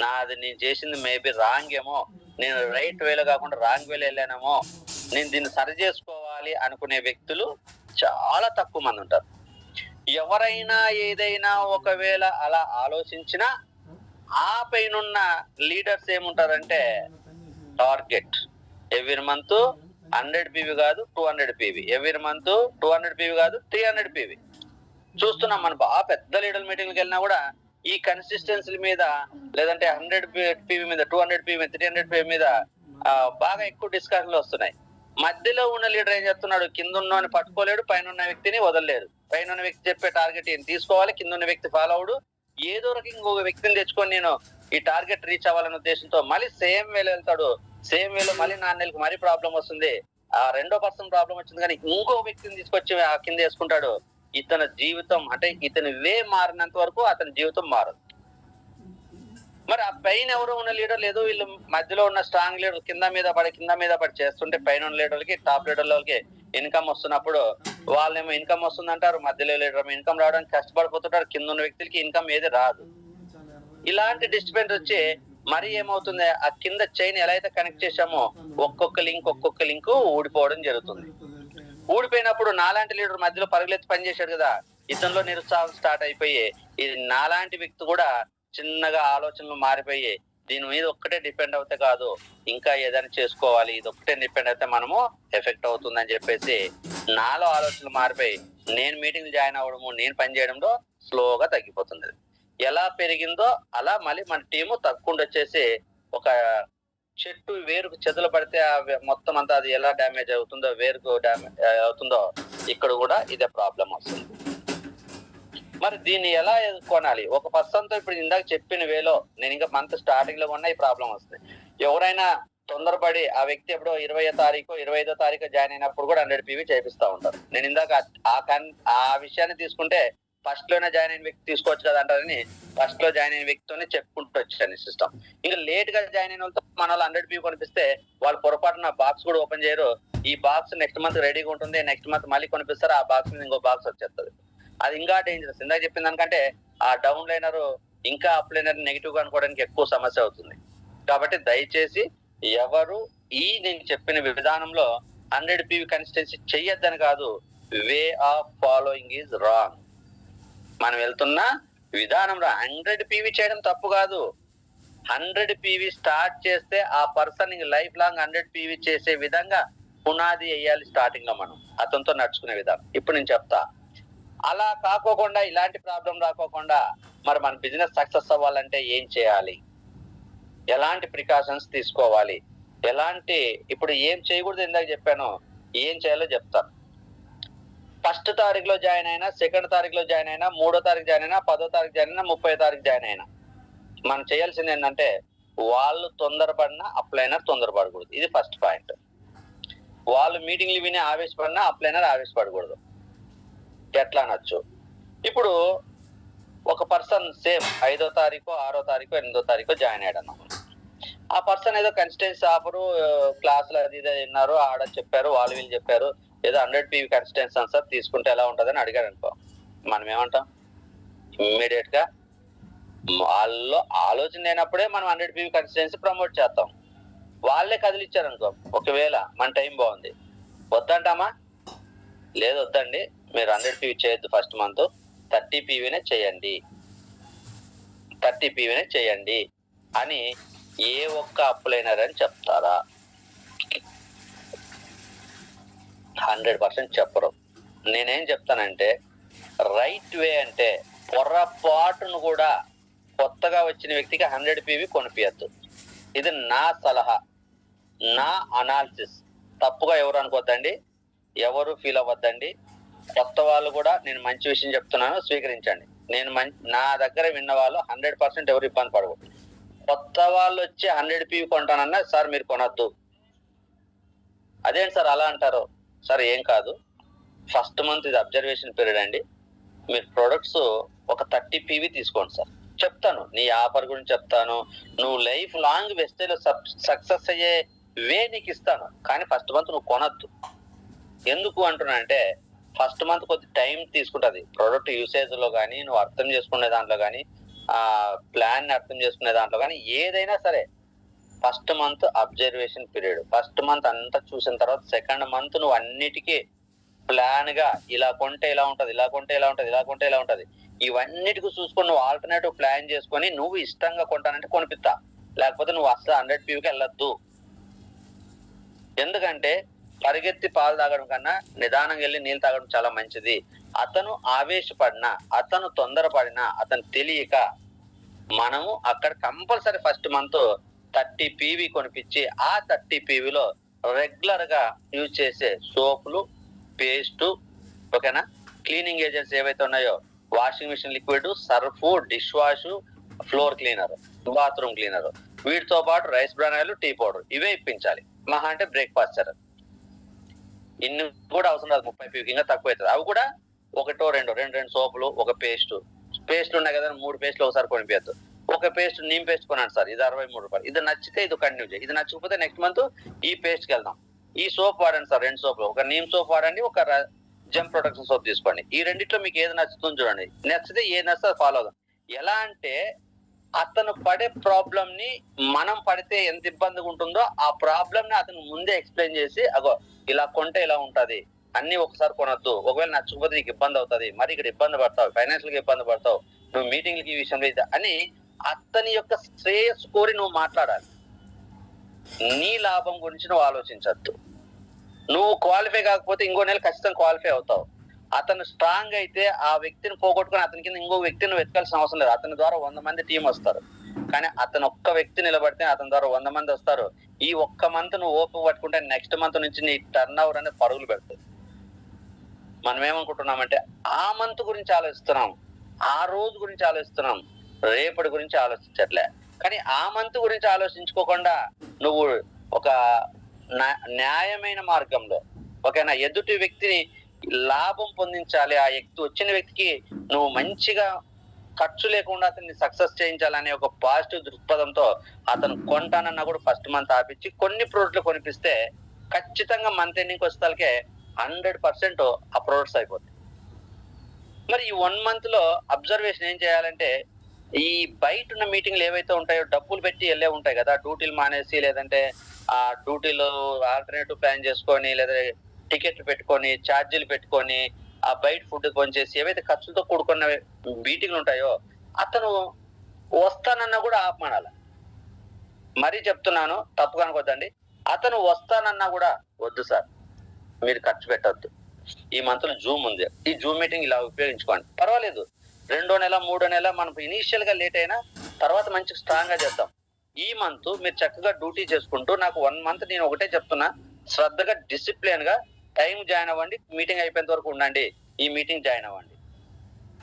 నాది నేను చేసింది మేబీ రాంగ్ ఏమో, నేను రైట్ వేలో కాకుండా రాంగ్ వేలో వెళ్ళానేమో, నేను దీన్ని సరి చేసుకోవాలి అనుకునే వ్యక్తులు చాలా తక్కువ మంది ఉంటారు. ఎవరైనా ఏదైనా ఒకవేళ అలా ఆలోచించినా ఆ పైన లీడర్స్ ఏముంటారంటే టార్గెట్ ఎవ్రీ మంత్ 100 PV కాదు 200 PV, ఎవ్రీ మంత్ 200 PV కాదు 300 PV చూస్తున్నాం. మన బాగా పెద్ద లీడర్ మీటింగ్కి వెళ్ళినా కూడా ఈ కన్సిస్టెన్సీ మీద లేదంటే 100 PV మీద 200 PV మీద 300 PV మీద బాగా ఎక్కువ డిస్కషన్లు వస్తున్నాయి. మధ్యలో ఉన్న లీడర్ ఏం చెప్తున్నాడు, కింద ఉన్నవాడిని పట్టుకోలేడు, పైన ఉన్న వ్యక్తిని వదలలేడు. పైన ఉన్న వ్యక్తి చెప్పే టార్గెట్ ఏం తీసుకోవాలి, కింద ఉన్న వ్యక్తి ఫాలో అవడు. ఏదో రకంగా ఇంకొక వ్యక్తిని తెచ్చుకొని నేను ఈ టార్గెట్ రీచ్ అవ్వాలనే ఉద్దేశంతో మళ్ళీ సేమ్ వేలో వెళ్తాడు. సేమ్ వేలో మళ్ళీ 4 నెలలకు మరీ ప్రాబ్లం వస్తుంది. ఆ రెండో పర్సన్ ప్రాబ్లం వచ్చింది కానీ ఇంకో వ్యక్తిని తీసుకొచ్చి ఆ కింద వేసుకుంటాడు. ఇతని జీవితం అంటే ఇతని వే మారినంత వరకు అతని జీవితం మారదు. మరి ఆ పైన ఎవరు ఉన్న లీడర్ లేదు, వీళ్ళు మధ్యలో ఉన్న స్ట్రాంగ్ లీడర్ కింద మీద పడి చేస్తుంటే పైన ఉన్న లీడర్లకి టాప్ లీడర్లకి ఇన్కమ్ వస్తున్నప్పుడు వాళ్ళేమో ఇన్కమ్ వస్తుందంటారు, మధ్యలో లీడర్ ఇన్కమ్ రావడానికి కష్టపడిపోతుంటారు, కింద ఉన్న వ్యక్తులకి ఇన్కమ్ ఏది రాదు. ఇలాంటి డిస్టర్బెన్స్ వచ్చి మరి ఏమవుతుంది, ఆ కింద చైన్ ఎలా అయితే కనెక్ట్ చేసామో ఒక్కొక్క లింక్ ఊడిపోవడం జరుగుతుంది. ఊడిపోయినప్పుడు నాలాంటి లీడర్ మధ్యలో పరుగులెత్తి పనిచేశాడు కదా, ఇతనిలో నిరుత్సాహం స్టార్ట్ అయిపోయి ఇది నాలాంటి వ్యక్తి కూడా చిన్నగా ఆలోచనలు మారిపోయి దీని మీద ఒక్కటే డిపెండ్ అవుతే కాదు ఇంకా ఏదైనా చేసుకోవాలి, ఇది ఒక్కటే డిపెండ్ అయితే మనము ఎఫెక్ట్ అవుతుందని చెప్పేసి నాలో ఆలోచనలు మారిపోయి నేను మీటింగ్ జాయిన్ అవ్వడము, నేను పనిచేయడంలో స్లోగా తగ్గిపోతుంది. ఎలా పెరిగిందో అలా మళ్ళీ మన టీము తక్కువ వచ్చేసి ఒక చెట్టు వేరుకు చెదలు పడితే మొత్తం అంతా అది ఎలా డ్యామేజ్ అవుతుందో, వేరుకు డ్యామేజ్ అవుతుందో ఇక్కడ కూడా ఇదే ప్రాబ్లం వస్తుంది. మరి దీన్ని ఎలా ఎదుర్కొనాలి? ఒక పర్సన్ తో ఇప్పుడు ఇందాక చెప్పిన వేలో నేను ఇంకా మంత్ స్టార్టింగ్ లో ఉన్న ఈ ప్రాబ్లం వస్తుంది. ఎవరైనా తొందరపడి ఆ వ్యక్తి ఎప్పుడో 20వ తారీఖు 25వ తారీఖు జాయిన్ అయినప్పుడు కూడా 100 PV చేపిస్తా ఉంటారు. నేను ఇందాక ఆ విషయాన్ని తీసుకుంటే ఫస్ట్ లోనే జాయిన్ అయిన వ్యక్తి తీసుకోవచ్చు కదా అంటారని ఫస్ట్ లో జాయిన్ అయిన వ్యక్తితోనే చెప్పుకుంటూ వచ్చాను సిస్టమ్. ఇంకా లేట్ గా జాయిన్ అయిన వాళ్ళతో మన వాళ్ళు 100 PV కొనిపిస్తే వాళ్ళు పొరపాటున బాక్స్ కూడా ఓపెన్ చేయరు. ఈ బాక్స్ నెక్స్ట్ మంత్ రెడీగా ఉంటుంది, నెక్స్ట్ మంత్ మళ్ళీ కొనిపిస్తారు, ఆ బాక్స్ మీద ఇంకో బాక్స్ వచ్చేస్తుంది. అది ఇంకా డేంజరస్. ఇందాక చెప్పిన దానికంటే ఆ డౌన్ లైనర్ ఇంకా అప్ లైనర్ నెగిటివ్ గా అనుకోవడానికి ఎక్కువ సమస్య అవుతుంది. కాబట్టి దయచేసి ఎవరు నేను చెప్పిన విధానంలో 100 PV కన్సిస్టెన్సీ చెయ్యొద్దని కాదు, way of following is wrong. మనం వెళ్తున్న విధానంలో 100 PV చేయడం తప్పు కాదు. 100 PV స్టార్ట్ చేస్తే ఆ పర్సన్ లైఫ్ లాంగ్ 100 PV చేసే విధంగా పునాది వేయాలి స్టార్టింగ్ లో, మనం అతనితో నడుచుకునే విధానం. ఇప్పుడు నేను చెప్తా. అలా కాకోకుండా ఇలాంటి ప్రాబ్లం రాకోకుండా మరి మన బిజినెస్ సక్సెస్ అవ్వాలంటే ఏం చేయాలి, ఎలాంటి ప్రికాషన్స్ తీసుకోవాలి, ఇప్పుడు ఏం చేయకూడదు ఇందాక చెప్పాను, ఏం చేయాలో చెప్తాను. 1వ తారీఖులో జాయిన్ అయినా, 2వ తారీఖులో జాయిన్ అయినా, 3వ తారీఖు జాయిన్ అయినా, 10వ తారీఖు జాయిన్ అయినా, 30వ తారీఖు జాయిన్ అయినా మనం చేయాల్సింది ఏంటంటే వాళ్ళు తొందరపడినా అప్లైనర్ తొందరపడకూడదు. ఇది ఫస్ట్ పాయింట్. వాళ్ళు మీటింగ్లు విని ఆవేశపడినా అప్లైనర్ ఆవేశపడకూడదు. ఎట్లా అనొచ్చు, ఇప్పుడు ఒక పర్సన్ సేమ్ 5వ తారీఖు 6వ తారీఖు 8వ తారీఖు జాయిన్ అయ్యాడు అన్నాము. ఆ పర్సన్ ఏదో కన్సిస్టెన్సీ ఆఫరు క్లాసులు అది ఇదే విన్నారు, ఆడ చెప్పారు, వాళ్ళు వీళ్ళు చెప్పారు, ఏదో 100 PV కన్సిస్టెన్సీ సార్ తీసుకుంటే ఎలా ఉంటుందని అడిగాడు అనుకో, మనం ఏమంటాం? ఇమ్మీడియట్ గా వాళ్ళలో ఆలోచన లేనప్పుడే మనం 100 PV కన్సిస్టెన్సీ ప్రమోట్ చేస్తాం. వాళ్ళే కదిలిచ్చారు అనుకో, ఒకవేళ మన టైం బాగుంది, వద్దంటామా? లేదు వద్దండి, మీరు 100 PV చేయొద్దు, ఫస్ట్ మంత్ 30 PVనే చేయండి, 30 PVనే చేయండి అని ఏ ఒక్క అప్లైనర్ అని చెప్తారా? 100% చెప్పరు. నేనేం చెప్తానంటే రైట్ వే అంటే పొరపాటును కూడా కొత్తగా వచ్చిన వ్యక్తికి 100 PV కొనిపించద్దు. ఇది నా సలహా, నా అనాలిసిస్. తప్పుగా ఎవరు అనుకోద్దండి, ఎవరు ఫీల్ అవ్వద్దండి. కొత్త వాళ్ళు కూడా నేను మంచి విషయం చెప్తున్నాను, స్వీకరించండి. నా దగ్గర విన్న వాళ్ళు 100% ఎవరు ఇబ్బంది పడకూడదు. కొత్త వాళ్ళు వచ్చి 100 PV కొంటానన్నా సార్ మీరు కొనొద్దు. అదేంటి సార్ అలా అంటారు? సార్ ఏం కాదు, ఫస్ట్ మంత్ ఇది అబ్జర్వేషన్ పీరియడ్ అండి, మీరు ప్రొడక్ట్స్ ఒక 30 PV తీసుకోండి సార్, చెప్తాను, నీ ఆఫర్ గురించి చెప్తాను, నువ్వు లైఫ్ లాంగ్ వెస్టేజ్ సక్సెస్ అయ్యే వే నీకు ఇస్తాను. కానీ ఫస్ట్ మంత్ నువ్వు కొనొద్దు. ఎందుకు అంటున్నా అంటే ఫస్ట్ మంత్ కొద్ది టైం తీసుకుంటది ప్రొడక్ట్ యూసేజ్ లో కానీ, నువ్వు అర్థం చేసుకునే దాంట్లో కానీ, ఆ ప్లాన్ అర్థం చేసుకునే దాంట్లో కానీ, ఏదైనా సరే first month observation period. First month అంతా చూసిన తర్వాత సెకండ్ మంత్ నువ్వు అన్నిటికీ ప్లాన్ గా ఇలా కొంటే ఇలా ఉంటది, ఇలా కొంటే ఇలా ఉంటది, ఇలా కొంటే ఇలా ఉంటది, ఇవన్నిటికి చూసుకొని నువ్వు ఆల్టర్నేటివ్ ప్లాన్ చేసుకొని నువ్వు ఇష్టంగా కొంటానంటే కొనిపిస్తా, లేకపోతే నువ్వు అసలు 100 PVకి వెళ్ళొద్దు. ఎందుకంటే పరిగెత్తి పాలు తాగడం కన్నా నిదానంగా వెళ్ళి నీళ్ళు తాగడం చాలా మంచిది. అతను ఆవేశపడినా, అతను తొందరపడినా, అతను తెలియక మనము అక్కడ కంపల్సరీ ఫస్ట్ మంత్ 30 PV కొనిపించి ఆ 30 PVలో రెగ్యులర్ గా యూజ్ చేసే సోపులు, పేస్ట్, ఓకేనా, క్లీనింగ్ ఏజెంట్స్ ఏవైతే ఉన్నాయో washing machine liquid, Surf, dish wash, floor cleaner, bathroom cleaner, వీటితో పాటు rice bran oil, tea powder, ఇవే ఇప్పించాలి. మహా అంటే బ్రేక్ఫాస్ట్ ఇన్ని కూడా అవసరం లేదు, 30 PV ఇంకా తక్కువ అవుతుంది. అవి కూడా ఒకటో రెండు సోపులు, ఒక పేస్ట్ ఉన్నాయి కదా, 3 పేస్ట్లు ఒకసారి కొనిపించద్దు. ఒక పేస్ట్ నీమ్ పేస్ట్ కొనండి సార్, ఇది 63 రూపాయలు. ఇది నచ్చితే ఇది కంటిన్యూ చేయి, ఇది నచ్చకపోతే నెక్స్ట్ మంత్ ఈ పేస్ట్ కి వెళ్దాం. ఈ సోప్ వాడండి సార్, 2 సోపులు, ఒక నీమ్ సోప్ వాడండి, ఒక జెమ్ ప్రొటెక్షన్ సోప్ తీసుకోండి. ఈ రెండిట్లో మీకు ఏది నచ్చుతుందో చూడండి, నచ్చితే ఏది నచ్చితే ఫాలో అవుదాం. ఎలా అంటే అతను పడే ప్రాబ్లం ని మనం పడితే ఎంత ఇబ్బందిగా ఉంటుందో ఆ ప్రాబ్లం ని అతను ముందే ఎక్స్ప్లెయిన్ చేసి, అగో ఇలా కొంటే ఇలా ఉంటది, అన్ని ఒకసారి కొనొద్దు, ఒకవేళ నచ్చకపోతే నీకు ఇబ్బంది అవుతుంది, మరి ఇక్కడ ఇబ్బంది పడతావు, ఫైనాన్షియల్ గా ఇబ్బంది పడతావు, నువ్వు మీటింగ్లకి ఈ విషయంలో అని అతని యొక్క శ్రేయస్సు కోరి నువ్వు మాట్లాడాలి. నీ లాభం గురించి నువ్వు ఆలోచించద్దు. నువ్వు క్వాలిఫై కాకపోతే ఇంకో నెల ఖచ్చితంగా క్వాలిఫై అవుతావు. అతను స్ట్రాంగ్ అయితే ఆ వ్యక్తిని పోగొట్టుకుని అతని కింద ఇంకో వ్యక్తిని వెతకాల్సిన అవసరం లేదు. అతని ద్వారా 100 మంది టీం వస్తారు, కానీ అతను ఒక్క వ్యక్తి నిలబడితే అతని ద్వారా 100 మంది వస్తారు. ఈ ఒక్క మంత్ నువ్వు ఓపిక పట్టుకుంటే నెక్స్ట్ మంత్ నుంచి నీ టర్న్ ఓవర్ అనేది పరుగులు పెడుతుంది. మనం ఏమనుకుంటున్నామంటే ఆ మంత్ గురించి ఆలోచిస్తున్నాం, ఆ రోజు గురించి ఆలోచిస్తున్నాం, రేపటి గురించి ఆలోచించట్లే. కానీ ఆ మంత్ గురించి ఆలోచించుకోకుండా నువ్వు ఒక న్యాయమైన మార్గంలో, ఓకేనా, ఎదుటి వ్యక్తిని లాభం పొందించాలి, ఆ వ్యక్తి వచ్చిన వ్యక్తికి నువ్వు మంచిగా ఖర్చు లేకుండా అతన్ని సక్సెస్ చేయించాలనే ఒక పాజిటివ్ దృక్పథంతో అతను కొంటానన్నా కూడా ఫస్ట్ మంత్ ఆపించి కొన్ని ప్రోడక్ట్లు కొనిపిస్తే ఖచ్చితంగా మంత్ ఎండింగ్ వచ్చేసరికి 100% ఆ ప్రొడక్ట్స్ అయిపోతాయి. మరి ఈ 1 month లో అబ్జర్వేషన్ ఏం చేయాలంటే, ఈ బయట ఉన్న మీటింగ్లు ఏవైతే ఉంటాయో డబ్బులు పెట్టి వెళ్ళే ఉంటాయి కదా, డ్యూటీలు మానేసి, లేదంటే ఆ డ్యూటీలో ఆల్టర్నేటివ్ ప్లాన్ చేసుకొని, లేదా టికెట్లు పెట్టుకొని, ఛార్జీలు పెట్టుకొని, ఆ బయట ఫుడ్ కొనిచేసి ఏవైతే ఖర్చులతో కూడుకున్న మీటింగ్లు ఉంటాయో అతను వస్తానన్నా కూడా ఆపమనాలి. మరీ చెప్తున్నాను, తప్పుగా అనుకోద్దండి. అతను వస్తానన్నా కూడా వద్దు సార్, మీరు ఖర్చు పెట్టద్దు, ఈ మంత్ లో జూమ్ ఉంది, ఈ జూమ్ మీటింగ్ ఇలా ఉపయోగించుకోండి, పర్వాలేదు, 2వ నెల 3వ నెల మనం ఇనీషియల్ గా లేట్ అయినా తర్వాత మంచి స్ట్రాంగ్ గా చేద్దాం. ఈ మంత్ మీరు చక్కగా డ్యూటీ చేసుకుంటూ, నాకు 1 month నేను ఒకటే చెప్తున్నా, శ్రద్ధగా డిసిప్లిన్ గా టైం జాయిన్ అవ్వండి, మీటింగ్ అయిపోయేంత వరకు ఉండండి, ఈ మీటింగ్ జాయిన్ అవ్వండి.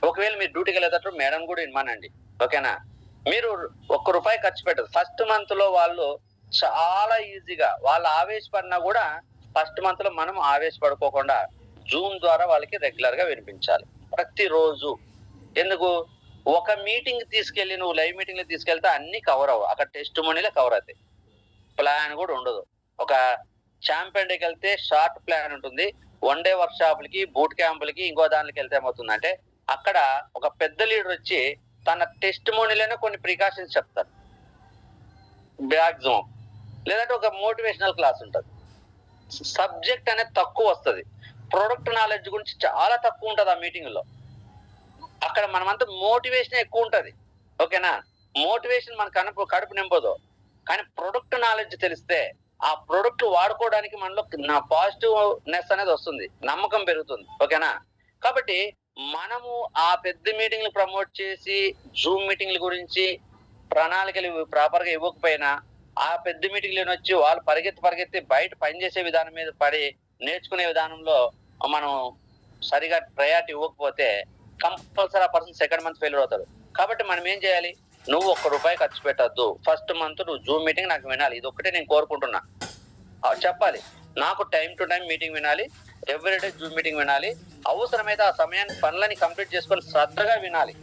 ఒకవేళ మీరు డ్యూటీకి వెళ్ళేటప్పుడు మేడం కూడా ఇన్మానండి, ఓకేనా. మీరు ₹1 ఖర్చు పెట్టదు. ఫస్ట్ మంత్ లో వాళ్ళు చాలా ఈజీగా, వాళ్ళు ఆవేశపడినా కూడా ఫస్ట్ మంత్ లో మనం ఆవేశపడుకోకుండా జూమ్ ద్వారా వాళ్ళకి రెగ్యులర్ గా వినిపించాలి ప్రతిరోజు. ఎందుకు, ఒక మీటింగ్ తీసుకెళ్లి నువ్వు లైవ్ మీటింగ్ లో తీసుకెళ్తే అన్ని కవర్ అవ్వవు, అక్కడ టెస్ట్ మనీలే కవర్ అవుతాయి, ప్లాన్ కూడా ఉండదు. ఒక ఛాంపియన్ డేకి వెళ్తే షార్ట్ ప్లాన్ ఉంటుంది, 1 day వర్క్ షాపులకి, బూట్ క్యాంపులకి, ఇంకో దానికి వెళ్తే ఏమవుతుందంటే అక్కడ ఒక పెద్ద లీడర్ వచ్చి తన టెస్ట్ మోనీలోనే కొన్ని ప్రికాషన్స్ చెప్తారు మ్యాక్సిమం, లేదంటే ఒక మోటివేషనల్ క్లాస్ ఉంటుంది. సబ్జెక్ట్ అనేది తక్కువ వస్తుంది, ప్రొడక్ట్ నాలెడ్జ్ గురించి చాలా తక్కువ ఉంటుంది ఆ మీటింగ్ లో. అక్కడ మనమంతా మోటివేషన్ ఎక్కువ ఉంటది, ఓకేనా. మోటివేషన్ మన కడుపు నింపదు, కానీ ప్రొడక్ట్ నాలెడ్జ్ తెలిస్తే ఆ ప్రొడక్ట్ వాడుకోవడానికి మనలో పాజిటివ్నెస్ అనేది వస్తుంది, నమ్మకం పెరుగుతుంది, ఓకేనా. కాబట్టి మనము ఆ పెద్ద మీటింగ్లు ప్రమోట్ చేసి జూమ్ మీటింగ్ల గురించి ప్రణాళికలు ప్రాపర్ గా ఇవ్వకపోయినా, ఆ పెద్ద మీటింగ్లు వచ్చి వాళ్ళు పరిగెత్తి బయట పనిచేసే విధానం మీద పడి నేర్చుకునే విధానంలో మనం సరిగా ప్రయారిటీ ఇవ్వకపోతే కంపల్సరీ ఆ పర్సన్ సెకండ్ మంత్ ఫెయిల్ అవుతాడు. కాబట్టి మనం ఏం చేయాలి, నువ్వు ₹1 ఖర్చు పెట్టద్దు, ఫస్ట్ మంత్ నువ్వు జూమ్ మీటింగ్ నాకు వినాలి, ఇది ఒక్కటే నేను కోరుకుంటున్నా. చెప్పాలి, నాకు టైం టు టైం మీటింగ్ వినాలి, ఎవ్రీడే జూమ్ మీటింగ్ వినాలి, అవసరమైతే ఆ సమయానికి పనులని కంప్లీట్ చేసుకొని శ్రద్ధగా వినాలి.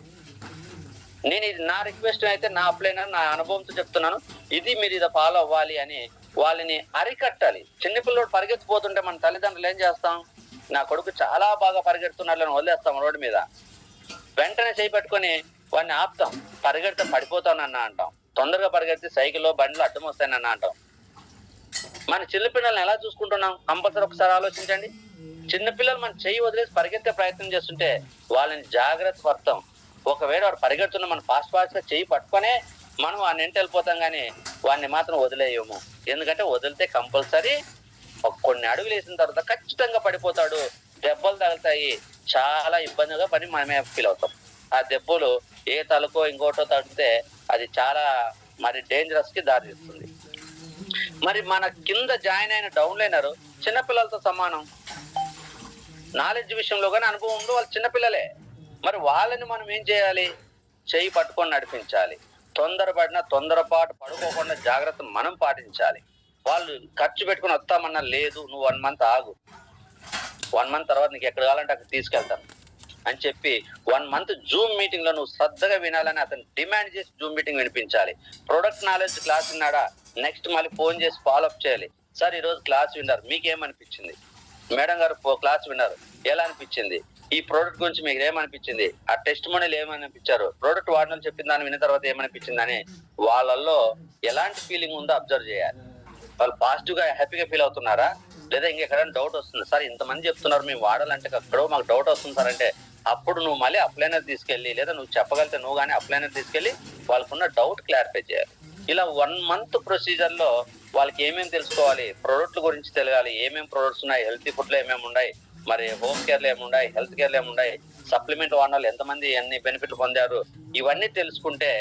నేను ఇది నా రిక్వెస్ట్ అయితే నా అప్లైనర్ నా అనుభవంతో చెప్తున్నాను, ఇది మీరు ఇది ఫాలో అవ్వాలి అని వాళ్ళని అరికట్టాలి. చిన్నపిల్లడు పరిగెత్తిపోతుంటే మన తల్లిదండ్రులు ఏం చేస్తాం, నా కొడుకు చాలా బాగా పరిగెడుతున్నాడని వదిలేస్తాం రోడ్డు మీద. వెంటనే చేయి పట్టుకొని వాడిని ఆపుతాం. పరిగెడితే పడిపోతానన్నా అంటాం, తొందరగా పరిగెడితే సైకిల్లో బండ్లు అడ్డం వస్తాయనన్నా అంటాం. మన చిన్నపిల్లల్ని ఎలా చూసుకుంటున్నాం కంపల్సరీ ఒకసారి ఆలోచించండి. చిన్నపిల్లలు మన చెయ్యి వదిలేసి పరిగెత్తే ప్రయత్నం చేస్తుంటే వాళ్ళని జాగ్రత్త పడతాం. ఒకవేళ వాడు పరిగెడుతున్న మనం ఫాస్ట్ గా చెయ్యి పట్టుకొనే మనం వాడిని ఇంటి వెళ్ళిపోతాం, కానీ వాడిని మాత్రం వదిలేయము. ఎందుకంటే వదిలితే కంపల్సరీ కొన్ని అడుగులు వేసిన తర్వాత ఖచ్చితంగా పడిపోతాడు, దెబ్బలు తగులుతాయి, చాలా ఇబ్బందిగా పని మనమే ఫీల్ అవుతాం. ఆ దెబ్బలు ఏ తలకో ఇంకోటో తగిలితే అది చాలా మరి డేంజరస్ కి దారి తీస్తుంది. మరి మన కింద జాయిన్ అయిన డౌన్ లైనర్ చిన్నపిల్లలతో సమానం. నాలెడ్జ్ విషయంలో కానీ అనుభవం ఉందో వాళ్ళు చిన్నపిల్లలే. మరి వాళ్ళని మనం ఏం చేయాలి, చెయ్యి పట్టుకొని నడిపించాలి. తొందరపాటు పడుకోకుండా జాగ్రత్త మనం పాటించాలి. వాళ్ళు ఖర్చు పెట్టుకుని వస్తామన్నా లేదు, నువ్వు 1 month ఆగు, 1 month తర్వాత నీకు ఎక్కడ కావాలంటే అక్కడ తీసుకెళ్తాను అని చెప్పి 1 month జూమ్ మీటింగ్ లో నువ్వు శ్రద్ధగా వినాలని అతను డిమాండ్ చేసి జూమ్ మీటింగ్ వినిపించాలి. ప్రొడక్ట్ నాలెడ్జ్ క్లాస్ విన్నాడా, నెక్స్ట్ మళ్ళీ ఫోన్ చేసి ఫాలోఅప్ చేయాలి. సార్ ఈరోజు క్లాస్ విన్నారు, మీకేమనిపించింది? మేడం గారు క్లాస్ విన్నారు, ఎలా అనిపించింది? ఈ ప్రోడక్ట్ గురించి మీకు ఏమనిపించింది? ఆ టెస్ట్ మోడల్ ఏమనిపించారు? ప్రోడక్ట్ వాడిన చెప్పిన దాన్ని విన్న తర్వాత ఏమనిపించింది అని వాళ్ళల్లో ఎలాంటి ఫీలింగ్ ఉందో అబ్జర్వ్ చేయాలి. వాళ్ళు పాజిటివ్ గా హ్యాపీగా ఫీల్ అవుతున్నారా, లేదా ఇంకెక్కడైనా డౌట్ వస్తుంది, సార్ ఇంతమంది చెప్తున్నారు మేము వాడాలంటే ఎక్కడో మాకు డౌట్ వస్తుంది సార్ అంటే, అప్పుడు నువ్వు మళ్ళీ అప్లైనర్ తీసుకెళ్ళి, లేదా నువ్వు చెప్పగలిగితే నువ్వు కానీ అప్లైనర్ తీసుకెళ్ళి వాళ్ళకున్న డౌట్ క్లారిఫై చేయాలి. ఇలా 1 month ప్రొసీజర్ లో వాళ్ళకి ఏమేమి తెలుసుకోవాలి, ప్రొడక్ట్ల గురించి తెలియాలి, ఏమేమి ప్రొడక్ట్స్ ఉన్నాయి, హెల్తీ ఫుడ్ లో ఏమేమి ఉన్నాయి, మరి హోమ్ కేర్ లో ఏమున్నాయి, హెల్త్ కేర్ లో ఏమున్నాయి, సప్లిమెంట్ వాడిన ఎంతమంది ఎన్ని బెనిఫిట్లు పొందారు, ఇవన్నీ తెలుసుకుంటే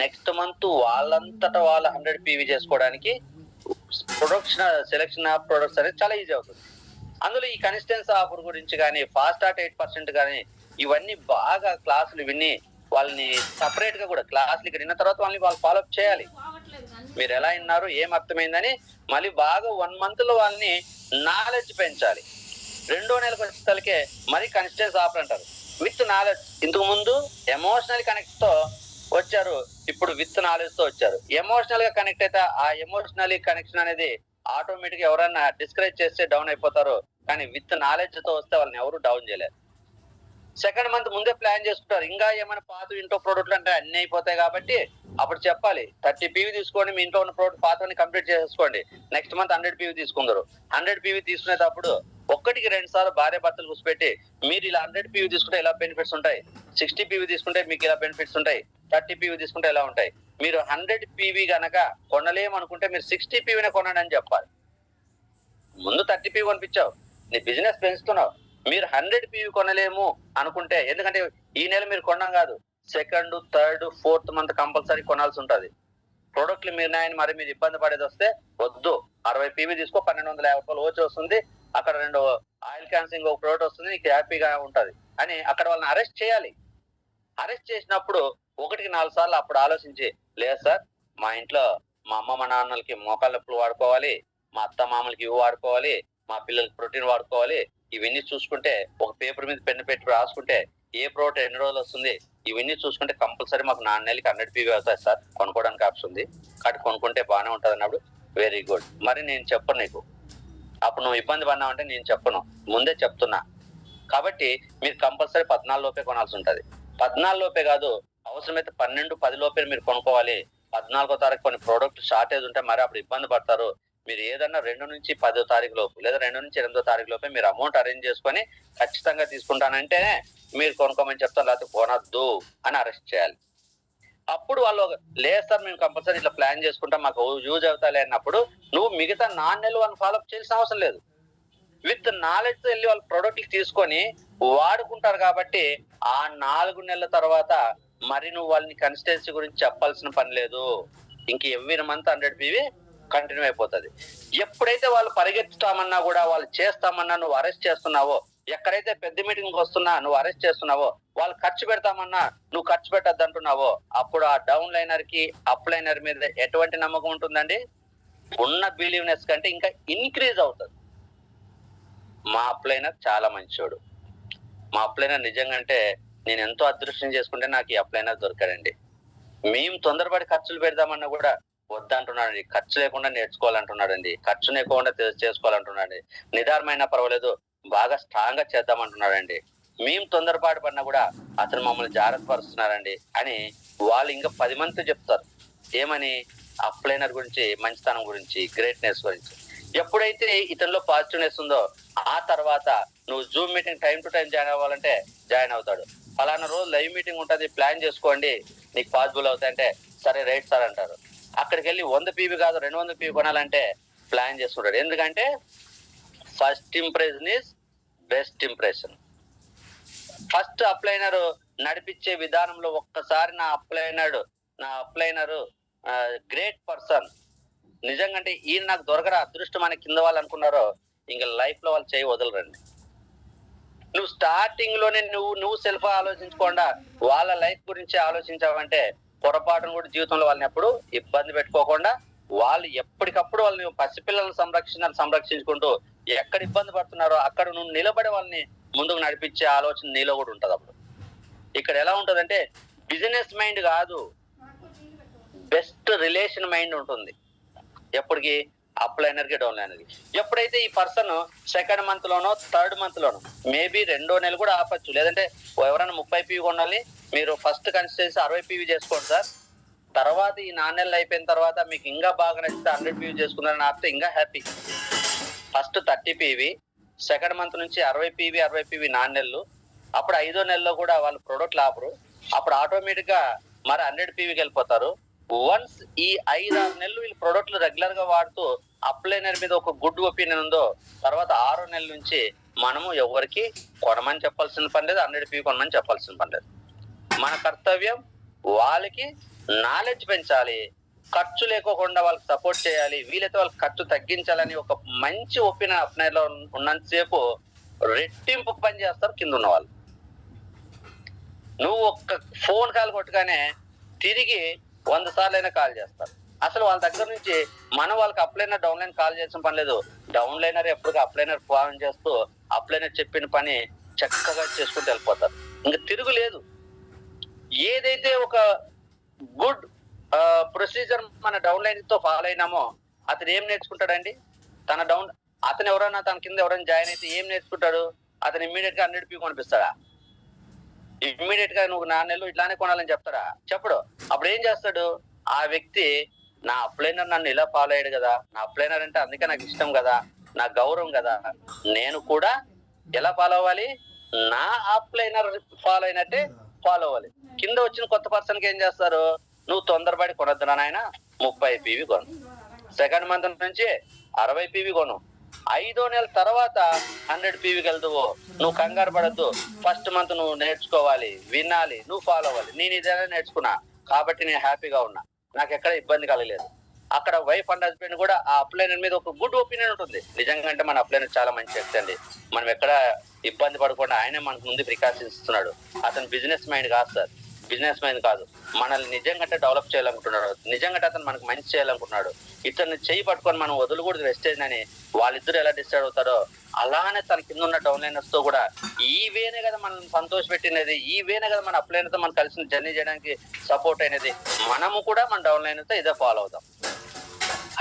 నెక్స్ట్ మంత్ వాళ్ళంతటా వాళ్ళ 100 PV చేసుకోవడానికి ప్రొడక్షన్ సెలెక్షన్ ఆఫ్ ప్రొడక్ట్స్ అనేది చాలా ఈజీ అవుతుంది. అందులో ఈ కన్సిస్టెన్స్ ఆఫర్ గురించి కానీ, ఫాస్ట్ ఆర్ట్ 8% కానీ, ఇవన్నీ బాగా క్లాసులు విని వాళ్ళని సపరేట్ గా కూడా క్లాసులు ఇక్కడ విన్న తర్వాత వాళ్ళు ఫాలోఅప్ చేయాలి. మీరు ఎలా విన్నారు, ఏం అర్థమైందని మళ్ళీ బాగా 1 month లో వాళ్ళని నాలెడ్జ్ పెంచాలి. 2వ నెలకు వచ్చేసరికి మరి కన్సిస్టెన్స్ ఆఫర్ అంటారు, విత్ నాలెడ్జ్. ఇంతకు ముందు ఎమోషనల్ కనెక్ట్ తో వచ్చారు, ఇప్పుడు విత్ నాలెడ్జ్ తో వచ్చారు. ఎమోషనల్ గా కనెక్ట్ అయితే ఆ ఎమోషనల్ కనెక్షన్ అనేది ఆటోమేటిక్ గా ఎవరైనా డిస్కరేజ్ చేస్తే డౌన్ అయిపోతారు, కానీ విత్ నాలెడ్జ్ తో వస్తే వాళ్ళని ఎవరు డౌన్ చేయలేరు. 2nd month ముందే ప్లాన్ చేసుకుంటారు, ఇంకా ఏమైనా పాత ఇంట్లో ప్రోడక్ట్లు అంటే అన్ని అయిపోతాయి కాబట్టి అప్పుడు చెప్పాలి 30 PV తీసుకోండి, మీ ఇంట్లో ఉన్న ప్రోడక్ట్ పాతని కంప్లీట్ చేసుకోండి, నెక్స్ట్ మంత్ 100 PV తీసుకుందరు. 100 PV తీసుకునేటప్పుడు 1కి 2 సార్లు భార్య భర్తలు కూర్చోబెట్టి మీరు ఇలా 100 PV తీసుకుంటే ఇలా బెనిఫిట్స్ ఉంటాయి, 60 PV తీసుకుంటే మీకు ఇలా బెనిఫిట్స్ ఉంటాయి, 30 PV తీసుకుంటే ఎలా ఉంటాయి, మీరు 100 PV గనక కొనలేమనుకుంటే మీరు 60 PVనే కొనండి అని చెప్పాలి. ముందు 30 PV కొనిపించావు, నీ బిజినెస్ పెంచుతున్నావు, మీరు 100 PV కొనలేము అనుకుంటే, ఎందుకంటే ఈ నెల మీరు కొనడం కాదు, 2nd, 3rd, 4th month compulsory కొనాల్సి ఉంటుంది. ప్రోడక్ట్లు మీరు మరి మీరు ఇబ్బంది పడేది వస్తే వద్దు, 60 PV తీసుకో, 1250 రూపాయలు వచ్చి వస్తుంది, అక్కడ 2 ఆయిల్ క్యాన్సింగ్ ఒక ప్రోడక్ట్ వస్తుంది, నీకు హ్యాపీగా ఉంటది అని అక్కడ వాళ్ళని అరెస్ట్ చేయాలి. అరెస్ట్ చేసినప్పుడు 1కి 4 సార్లు అప్పుడు ఆలోచించి, లేదు సార్ మా ఇంట్లో మా అమ్మ మా నాన్నలకి మోకాళ్ళ నొప్పులు వాడుకోవాలి, మా అత్త మామలకి ఇవి వాడుకోవాలి, మా పిల్లలకి ప్రోటీన్ వాడుకోవాలి, ఇవన్నీ చూసుకుంటే ఒక పేపర్ మీద పెన్ను పెట్టి రాసుకుంటే ఏ ప్రోడక్ట్ ఎన్ని రోజులు వస్తుంది, ఇవన్నీ చూసుకుంటే కంపల్సరీ మాకు 4 నెలలకి 100 PV అవుతాయి సార్, కొనుక్కోవడానికి ఆప్షన్ ఉంది కాబట్టి కొనుక్కుంటే బాగానే ఉంటుంది అన్నప్పుడు వెరీ గుడ్. మరి నేను చెప్పను నీకు, అప్పుడు నువ్వు ఇబ్బంది పడినావంటే నేను చెప్పను, ముందే చెప్తున్నా. కాబట్టి మీరు కంపల్సరీ 14 లోపే కొనాల్సి ఉంటుంది. 14 లోపే కాదు, అవసరమైతే 12, 10 లోపే మీరు కొనుక్కోవాలి. 14వ తారీఖు కొన్ని ప్రోడక్ట్ షార్టేజ్ ఉంటే మరి అప్పుడు ఇబ్బంది పడతారు. మీరు ఏదన్నా 2 నుంచి 10వ తారీఖు లోపు లేదా 2 నుంచి 8వ తారీఖు లోపే మీరు అమౌంట్ అరేంజ్ చేసుకొని ఖచ్చితంగా తీసుకుంటానంటేనే మీరు కొనుక్కోమని చెప్తారు, లేకపోతే కొనద్దు అని అరెస్ట్ చేయాలి. అప్పుడు వాళ్ళు లేదు సార్ మేము కంపల్సరీ ఇట్లా ప్లాన్ చేసుకుంటాం మాకు యూజ్ అవుతాయి అన్నప్పుడు నువ్వు మిగతా 4 నెలలు వాళ్ళని ఫాలోఅప్ చేయాల్సిన అవసరం లేదు. విత్ నాలెడ్జ్ తో వెళ్ళి వాళ్ళు ప్రోడక్ట్లు తీసుకొని వాడుకుంటారు కాబట్టి ఆ 4 నెలల తర్వాత మరి నువ్వు వాళ్ళని కన్సిస్టెన్సీ గురించి చెప్పాల్సిన పని లేదు. ఇంక ఎవ్రీ మంత్ 100 PV కంటిన్యూ అయిపోతుంది. ఎప్పుడైతే వాళ్ళు పరిగెత్తుతామన్నా కూడా వాళ్ళు చేస్తామన్నా నువ్వు అరెస్ట్ చేస్తున్నావో, ఎక్కడైతే పెద్ద మీటింగ్ వస్తున్నా నువ్వు అరెస్ట్ చేస్తున్నావో, వాళ్ళు ఖర్చు పెడతామన్నా నువ్వు ఖర్చు పెట్టద్దు అంటున్నావో, అప్పుడు ఆ డౌన్ లైనర్ కి అప్ లైనర్ మీద ఎటువంటి నమ్మకం ఉంటుందండి? ఉన్న బిలీవ్నెస్ కంటే ఇంకా ఇంక్రీజ్ అవుతుంది. మా అప్లైనర్ చాలా మంచోడు, మా అప్లైనర్ నిజంగా అంటే నేను ఎంతో అదృష్టం చేసుకుంటే నాకు ఈ అప్లైనర్ దొరికాడండి. మేము తొందరపడి ఖర్చులు పెడదామన్నా కూడా వద్దంటున్నాడండి. ఖర్చు లేకుండా నేర్చుకోవాలంటున్నాడండి. ఖర్చు లేకుండా చేసుకోవాలంటున్నాడండి. నిదానమైనా పర్వాలేదు, బాగా స్ట్రాంగ్ గా చేద్దామంటున్నాడండి. మేము తొందరపాటు పడినా కూడా అతను మమ్మల్ని జాగ్రత్త పరుస్తున్నారండి అని వాళ్ళు ఇంకా 10 మందితో చెప్తారు. ఏమని? అప్లైనర్ గురించి, మంచితనం గురించి, గ్రేట్నెస్ గురించి. ఎప్పుడైతే ఇతనిలో పాజిటివ్నెస్ ఉందో ఆ తర్వాత నువ్వు Zoom meeting time to time join అవ్వాలంటే జాయిన్ అవుతాడు. ఫలానా రోజు లైవ్ మీటింగ్ ఉంటుంది, ప్లాన్ చేసుకోండి, నీకు పాసిబుల్ అవుతాయంటే సరే రైట్ సార్ అంటారు. అక్కడికి వెళ్ళి 100 పీవీ కాదు 200 పీవీ కొనాలంటే ప్లాన్ చేసుకుంటాడు. ఎందుకంటే first impression is best impression. First upliner నడిపించే విధానంలో ఒక్కసారి నా అప్లైనర్ గ్రేట్ పర్సన్, నిజంగా అంటే ఈయన నాకు దొరకరా అదృష్టం అని కింద వాళ్ళు అనుకున్నారో ఇంకా లైఫ్ లో వాళ్ళు చేయి వదలరండి. నువ్వు స్టార్టింగ్ లోనే నువ్వు సెల్ఫ్ ఆలోచించకుండా వాళ్ళ లైఫ్ గురించి ఆలోచించావంటే పొరపాటును కూడా జీవితంలో వాళ్ళని ఎప్పుడు ఇబ్బంది పెట్టుకోకుండా వాళ్ళు ఎప్పటికప్పుడు వాళ్ళని పసిపిల్లలను సంరక్షించుకుంటూ ఎక్కడ ఇబ్బంది పడుతున్నారో అక్కడ నువ్వు నిలబడి వాళ్ళని ముందుకు నడిపించే ఆలోచన నీలో కూడా ఉంటది. అప్పుడు ఇక్కడ ఎలా ఉంటదంటే బిజినెస్ మైండ్ కాదు, బెస్ట్ రిలేషన్ మైండ్ ఉంటుంది. ఎప్పటికి? అప్లైనర్ కి డౌన్లైనర్ కి. ఎప్పుడైతే ఈ పర్సన్ సెకండ్ మంత్ లోనో థర్డ్ మంత్ లోనో మేబీ 2వ నెల కూడా ఆపచ్చు, లేదంటే ఎవరైనా 30 పీవీ కొనాలి, మీరు ఫస్ట్ కన్సిడర్ 60 పీవీ చేసుకోండి సార్, తర్వాత ఈ 4 నెలలు అయిపోయిన తర్వాత మీకు ఇంకా బాగా నచ్చితే 100 పీవీ చేసుకున్నారని ఆపితే ఇంకా happy. First 30 PV, second month నుంచి 60 పీవీ 4 నెలలు, అప్పుడు 5వ నెలలో కూడా వాళ్ళు ప్రొడక్ట్లు ఆపరు, అప్పుడు ఆటోమేటిక్ గా మరి 100 పీవీకి వెళ్ళిపోతారు. వన్స్ ఈ 5-6 నెలలు వీళ్ళు ప్రొడక్ట్లు రెగ్యులర్ గా వాడుతూ అప్లైనర్ మీద ఒక గుడ్ ఒపీనియన్ ఉందో తర్వాత 6వ నెల నుంచి మనము ఎవరికి కొనమని చెప్పాల్సిన పని లేదు, 100 పీవీ కొనమని చెప్పాల్సిన పని లేదు. మన కర్తవ్యం వాళ్ళకి నాలెడ్జ్ పెంచాలి, ఖర్చు లేకోకుండా వాళ్ళకి సపోర్ట్ చేయాలి, వీలైతే వాళ్ళకి ఖర్చు తగ్గించాలని ఒక మంచి ఒపీనియన్ అప్లైనర్ లో ఉన్నంతసేపు రెట్టింపు పని చేస్తారు కింద ఉన్న వాళ్ళు. నువ్వు ఒక్క ఫోన్ కాల్ కొట్టగానే తిరిగి 100 సార్లు అయినా కాల్ చేస్తారు. అసలు వాళ్ళ దగ్గర నుంచి మనం వాళ్ళకి అప్లైనర్ డౌన్లైన్ కాల్ చేసిన పని లేదు, డౌన్లైనర్ ఎప్పుడు అప్లైనర్ ఫోన్ చేస్తూ అప్లైనర్ చెప్పిన పని చక్కగా చేసుకుంటూ వెళ్ళిపోతారు. ఇంకా తిరుగులేదు. ఏదైతే ఒక గుడ్ ప్రొసీజర్ మన డౌన్లైన్ తో ఫాలో అయినామో అతను ఏం నేర్చుకుంటాడండి? అతను ఎవరైనా తన కింద ఎవరైనా జాయిన్ అయితే ఏం నేర్చుకుంటాడు? అతను ఇమ్మీడియట్ గా 100 పీవీ కొనిపిస్తాడా? ఇమ్మీడియట్ గా నువ్వు 4 నెలలు ఇట్లానే కొనాలని చెప్తారా? చెప్పడు. అప్పుడు ఏం చేస్తాడు ఆ వ్యక్తి? నా అప్లైనర్ నన్ను ఇలా ఫాలో అయ్యాడు కదా, నా అప్లైనర్ అంటే అందుకే నాకు ఇష్టం కదా, నా గౌరవం కదా, నేను కూడా ఎలా ఫాలో అవ్వాలి? నా అప్లైనర్ ఫాలో అయినట్టే ఫాలో అవ్వాలి. కింద వచ్చిన కొత్త పర్సన్ కి ఏం చేస్తారు? నువ్వు తొందరపడి కొనొద్దు నాయన, 30 పీవీ కొను, సెకండ్ మంత్ నుంచి 60 పీవీ కొను, 5వ నెల తర్వాత 100 పీవీకి వెళ్తావు. నువ్వు కంగారు పడద్దు, ఫస్ట్ మంత్ నువ్వు నేర్చుకోవాలి, వినాలి, నువ్వు ఫాలో అవ్వాలి. నేను ఇదేనా నేర్చుకున్నా కాబట్టి నేను హ్యాపీగా ఉన్నా, నాకు ఎక్కడ ఇబ్బంది కలగలేదు. అక్కడ వైఫ్ అండ్ హస్బెండ్ కూడా ఆ అప్లైనర్ మీద ఒక గుడ్ ఒపీనియన్ ఉంటుంది. నిజంగా అంటే మన అప్లైనర్ చాలా మంచి వ్యక్తి అండి, మనం ఎక్కడ ఇబ్బంది పడకుండా ఆయనే మనకు ముందు ప్రికాషన్స్ ఇస్తున్నాడు. అతను బిజినెస్ మైండ్ కాదు సార్, బిజినెస్ మైండ్ కాదు, మనల్ని నిజంగా డెవలప్ చేయాలనుకుంటున్నాడు, నిజంగా అతను మనకు మంచి చేయాలనుకుంటున్నాడు. ఇతన్ని చేయి పట్టుకొని మనం వదలకూడదు వెస్టేజ్ అని వాళ్ళిద్దరు ఎలా డిసైడ్ అవుతారో అలానే తన కింద ఉన్న డౌన్లైనర్స్ తో కూడా ఈ వేనే కదా మనం సంతోష పెట్టినది, ఈ వేనే కదా మన అప్లైనర్ తో మనం కలిసి జర్నీ చేయడానికి సపోర్ట్ అయినది, మనము కూడా మన డౌన్లైనర్ తో ఇదే ఫాలో అవుతాం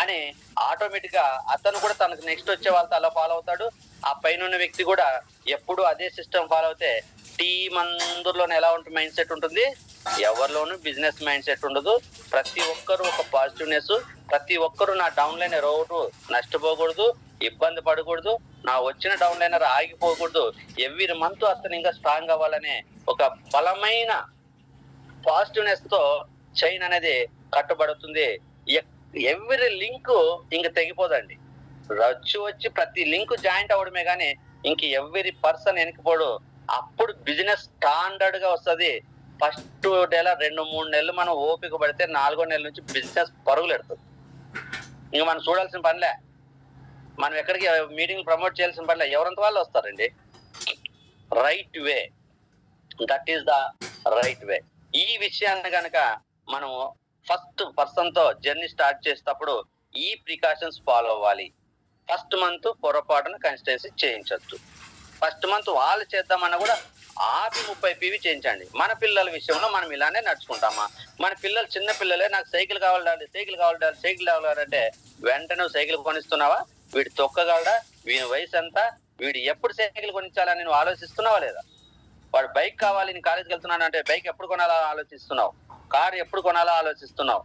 అని ఆటోమేటిక్ గా అతను కూడా తనకు నెక్స్ట్ వచ్చే వాళ్ళతో అలా ఫాలో అవుతాడు. ఆ పైన ఉన్న వ్యక్తి కూడా ఎప్పుడు అదే సిస్టమ్ ఫాలో అవుతే టీం అందరిలోనే ఎలా ఉంటుంది మైండ్ సెట్ ఉంటుంది? ఎవరిలోనూ బిజినెస్ మైండ్ సెట్ ఉండదు. ప్రతి ఒక్కరు ఒక పాజిటివ్నెస్, ప్రతి ఒక్కరు నా డౌన్లైనర్ ఎవరు నష్టపోకూడదు, ఇబ్బంది పడకూడదు, నా వచ్చిన డౌన్లైనర్ ఆగిపోకూడదు, ఎవ్రీ మంత్ అతను ఇంకా స్ట్రాంగ్ అవ్వాలనే ఒక బలమైన పాజిటివ్నెస్ తో చైన్ అనేది కట్టుబడుతుంది. ఎవ్రీ లింక్ ఇంక తెగిపోదండి. రచ్చు వచ్చి ప్రతి లింక్ జాయింట్ అవడమే కానీ ఇంక ఎవ్రీ పర్సన్ వెనకపోడు. అప్పుడు బిజినెస్ స్టాండర్డ్ గా వస్తుంది. ఫస్ట్ నెల 2-3 నెలలు మనం ఓపిక పడితే 4వ నెల నుంచి బిజినెస్ పరుగులు ఎడుతుంది. ఇంక మనం చూడాల్సిన పనిలే, మనం ఎక్కడికి మీటింగ్ ప్రమోట్ చేయాల్సిన పనిలే, ఎవరంత వాళ్ళు వస్తారండి. Right way, that is the right way. ఈ విషయాన్ని కనుక మనం ఫస్ట్ పర్సన్ తో జర్నీ స్టార్ట్ చేసేటప్పుడు ఈ ప్రికాషన్స్ ఫాలో అవ్వాలి. ఫస్ట్ మంత్ పొరపాటున కన్సిస్టెన్సీ చేయించవచ్చు. ఫస్ట్ మంత్ వాళ్ళు చేద్దామన్నా కూడా ఆపి 30 పీవీ చేయించండి. మన పిల్లల విషయంలో మనం ఇలానే నడుచుకుంటామా? మన పిల్లలు చిన్న పిల్లలే, నాకు సైకిల్ కావాలి డాడీ, సైకిల్ కావాలి డాడీ, సైకిల్ కావాలంటే వెంటనే నువ్వు సైకిల్ కొనిస్తున్నావా? వీడు తొక్కగలడా? వీడి వయసు ఎంత? వీడు ఎప్పుడు సైకిల్ కొనిచ్చాలని నువ్వు ఆలోచిస్తున్నావా లేదా? వాడు బైక్ కావాలి, నేను కాలేజీకి వెళ్తున్నాను అంటే బైక్ ఎప్పుడు కొనాలో ఆలోచిస్తున్నావు, కారు ఎప్పుడు కొనాలో ఆలోచిస్తున్నావు.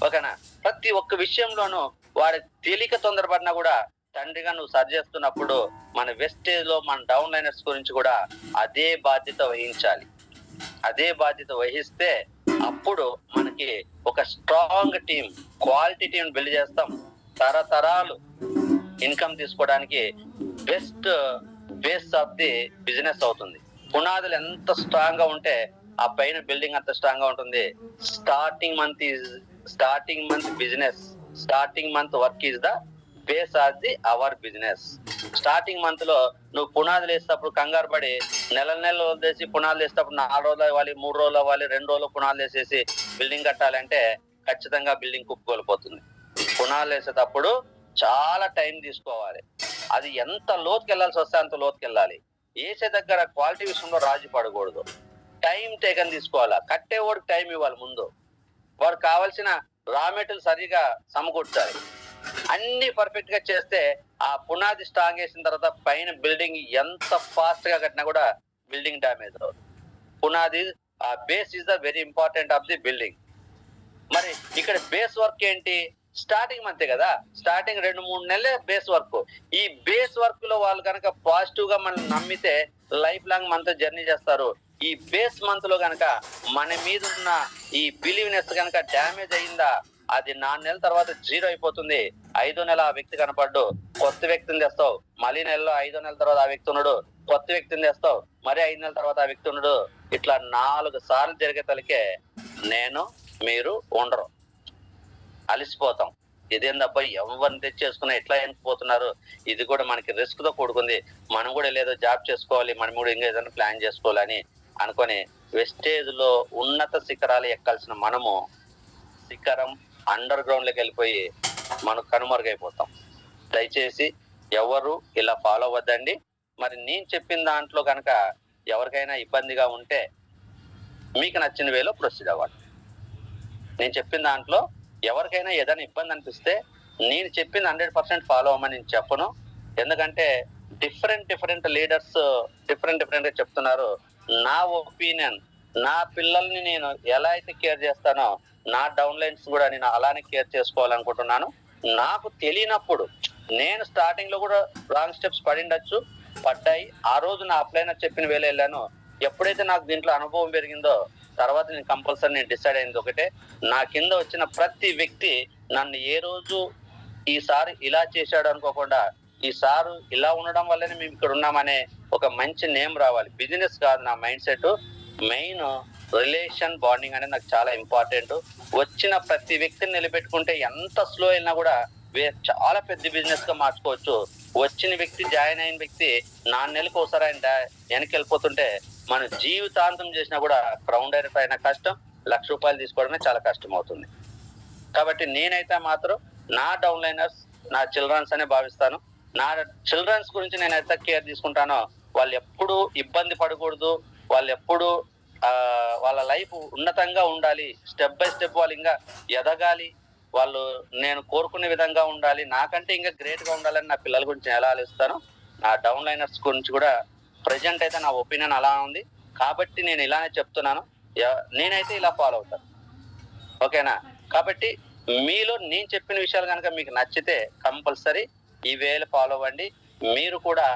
ఓకేనా? ప్రతి ఒక్క విషయంలోనూ వాడి తేలిక తొందరపడినా కూడా తండ్రిగా నువ్వు సరి చేస్తున్నప్పుడు మన వెస్టేజ్ లో మన డౌన్ లైనర్స్ గురించి కూడా అదే బాధ్యత వహించాలి. అదే బాధ్యత వహిస్తే అప్పుడు మనకి ఒక strong team, quality team build చేస్తాం. తరతరాలు ఇన్కమ్ తీసుకోవడానికి best base of the business అవుతుంది. పునాదులు ఎంత స్ట్రాంగ్ గా ఉంటే ఆ పైన బిల్డింగ్ అంత స్ట్రాంగ్ గా ఉంటుంది. Starting month business, starting month work is the base of the our business. Starting month లో నువ్వు పునాదులు వేసేటప్పుడు కంగారు పడి నెలలు వదిలేసి పునాదులు వేసేటప్పుడు 4 రోజులు అవ్వాలి, 3 రోజులు అవ్వాలి, 2 రోజులు పునాదులు వేసేసి బిల్డింగ్ కట్టాలంటే ఖచ్చితంగా బిల్డింగ్ కుప్పకొలిపోతుంది. పునాదులు వేసేటప్పుడు చాలా టైం తీసుకోవాలి. అది ఎంత లోతుకి వెళ్ళాల్సి వస్తే అంత లోతుకి వెళ్ళాలి. వేసే దగ్గర క్వాలిటీ విషయంలో రాజీ పడకూడదు. టైం టేకన్ తీసుకోవాలా. కట్టేవాడికి టైం ఇవ్వాలి. ముందు వాడు కావాల్సిన రా మెటీరియల్ సరిగా సమకూర్చాలి. అన్ని పర్ఫెక్ట్ గా చేస్తే ఆ పునాది స్ట్రాంగ్ వేసిన తర్వాత పైన బిల్డింగ్ ఎంత ఫాస్ట్ గా కట్టినా కూడా బిల్డింగ్ డ్యామేజ్ అవ్వదు. పునాది, ఆ base is the very important of the building. మరి ఇక్కడ బేస్ వర్క్ ఏంటి? స్టార్టింగ్ మంతే కదా, స్టార్టింగ్ 2-3 నెలలే బేస్ వర్క్. ఈ బేస్ వర్క్ లో వాళ్ళు కనుక పాజిటివ్ గా మనం నమ్మితే లైఫ్ లాంగ్ మనతో జర్నీ చేస్తారు. ఈ బేస్ మంత్ లో కనుక మన మీద ఉన్న ఈ బిలీవ్నెస్ కనుక డ్యామేజ్ అయిందా, అది 4 నెలల తర్వాత 0 అయిపోతుంది. 5వ నెల ఆ వ్యక్తి కనపడ్డు, కొత్త వ్యక్తిని తెస్తావు. మళ్ళీ నెలలో 5వ నెల తర్వాత ఆ వ్యక్తి ఉన్నాడు, కొత్త వ్యక్తిని తెస్తావు. మరి 5 నెలల తర్వాత ఆ వ్యక్తి ఉన్నాడు. ఇట్లా 4 సార్లు జరిగే తలకే మీరు ఉండరు, అలిసిపోతాం. ఇదేందబ్బా ఎవరిని తెచ్చేసుకున్నా ఎట్లా ఎన్నిపోతున్నారు, ఇది కూడా మనకి రిస్క్ తో కూడుకుంది, మనం కూడా లేదో జాబ్ చేసుకోవాలి, మనం కూడా ఇంకా ఏదైనా ప్లాన్ చేసుకోవాలని అనుకొని వెస్టేజ్ లో ఉన్నత శిఖరాలు ఎక్కాల్సిన మనము శిఖరం అండర్ గ్రౌండ్ లోకి వెళ్ళిపోయి మనం కనుమరుగైపోతాం. దయచేసి ఎవరు ఇలా ఫాలో అవ్వద్దండి. మరి నేను చెప్పిన దాంట్లో కనుక ఎవరికైనా ఇబ్బందిగా ఉంటే మీకు నచ్చిన వేలో ప్రొసీడ్ అవ్వాలి. నేను చెప్పిన దాంట్లో ఎవరికైనా ఏదైనా ఇబ్బంది అనిపిస్తే నేను చెప్పింది 100% ఫాలో అవ్వమని నేను చెప్పను. ఎందుకంటే డిఫరెంట్ లీడర్స్ డిఫరెంట్ గా చెప్తున్నారు. నా ఒపీనియన్, నా పిల్లల్ని నేను ఎలా అయితే కేర్ చేస్తానో నా డౌన్ లైన్స్ కూడా నేను అలానే కేర్ చేసుకోవాలనుకుంటున్నాను. నాకు తెలియనప్పుడు నేను స్టార్టింగ్ లో కూడా రాంగ్ స్టెప్స్ పడ్డాయి. ఆ రోజు నా అప్లైనర్ చెప్పిన వేళ వెళ్ళాను. ఎప్పుడైతే నాకు దీంట్లో అనుభవం పెరిగిందో తర్వాత నేను కంపల్సరీ డిసైడ్ అయింది ఒకటే, నా కింద వచ్చిన ప్రతి వ్యక్తి నన్ను ఏ రోజు ఈసారి ఇలా చేశాడు అనుకోకుండా, ఈసారి ఇలా ఉండడం వల్లనే మేము ఇక్కడ ఉన్నామనే ఒక మంచి నేమ్ రావాలి. బిజినెస్ కాదు నా mind set. Main relation bonding అనేది నాకు చాలా ఇంపార్టెంట్. వచ్చిన ప్రతి వ్యక్తిని నిలబెట్టుకుంటే ఎంత స్లో అయినా కూడా చాలా పెద్ద బిజినెస్ గా మార్చుకోవచ్చు. వచ్చిన వ్యక్తి, జాయిన్ అయిన వ్యక్తి 4 నెలలకు ఒకసారి ఆయన వెనక్కి వెళ్ళిపోతుంటే మన జీవితాంతం చేసినా కూడా క్రౌన్ డైరెక్టర్ అయినా కష్టం, ₹1,00,000 తీసుకోవడమే చాలా కష్టం అవుతుంది. కాబట్టి నేనైతే మాత్రం నా డౌన్ లైనర్స్ నా చిల్డ్రన్స్ అనే భావిస్తాను. నా చిల్డ్రన్స్ గురించి నేను ఎంత కేర్ తీసుకుంటానో వాళ్ళు ఎప్పుడు ఇబ్బంది పడకూడదు, వాళ్ళు ఎప్పుడు వాళ్ళ లైఫ్ ఉన్నతంగా ఉండాలి, స్టెప్ బై స్టెప్ వాళ్ళు ఇంకా ఎదగాలి, వాళ్ళు నేను కోరుకునే విధంగా ఉండాలి, నాకంటే ఇంకా గ్రేట్ గా ఉండాలని నా పిల్లల గురించి ఎలా ఆలోచిస్తాను. నా డౌన్ లైనర్స్ గురించి కూడా ప్రజెంట్ అయితే నా ఒపీనియన్ అలా ఉంది. కాబట్టి నేను ఇలానే చెప్తున్నాను, నేనైతే ఇలా ఫాలో అవుతాను. ఓకేనా? కాబట్టి మీలో నేను చెప్పిన విషయాలు కనుక మీకు నచ్చితే కంపల్సరీ ఈ వేలు ఫాలో అవ్వండి. మీరు కూడా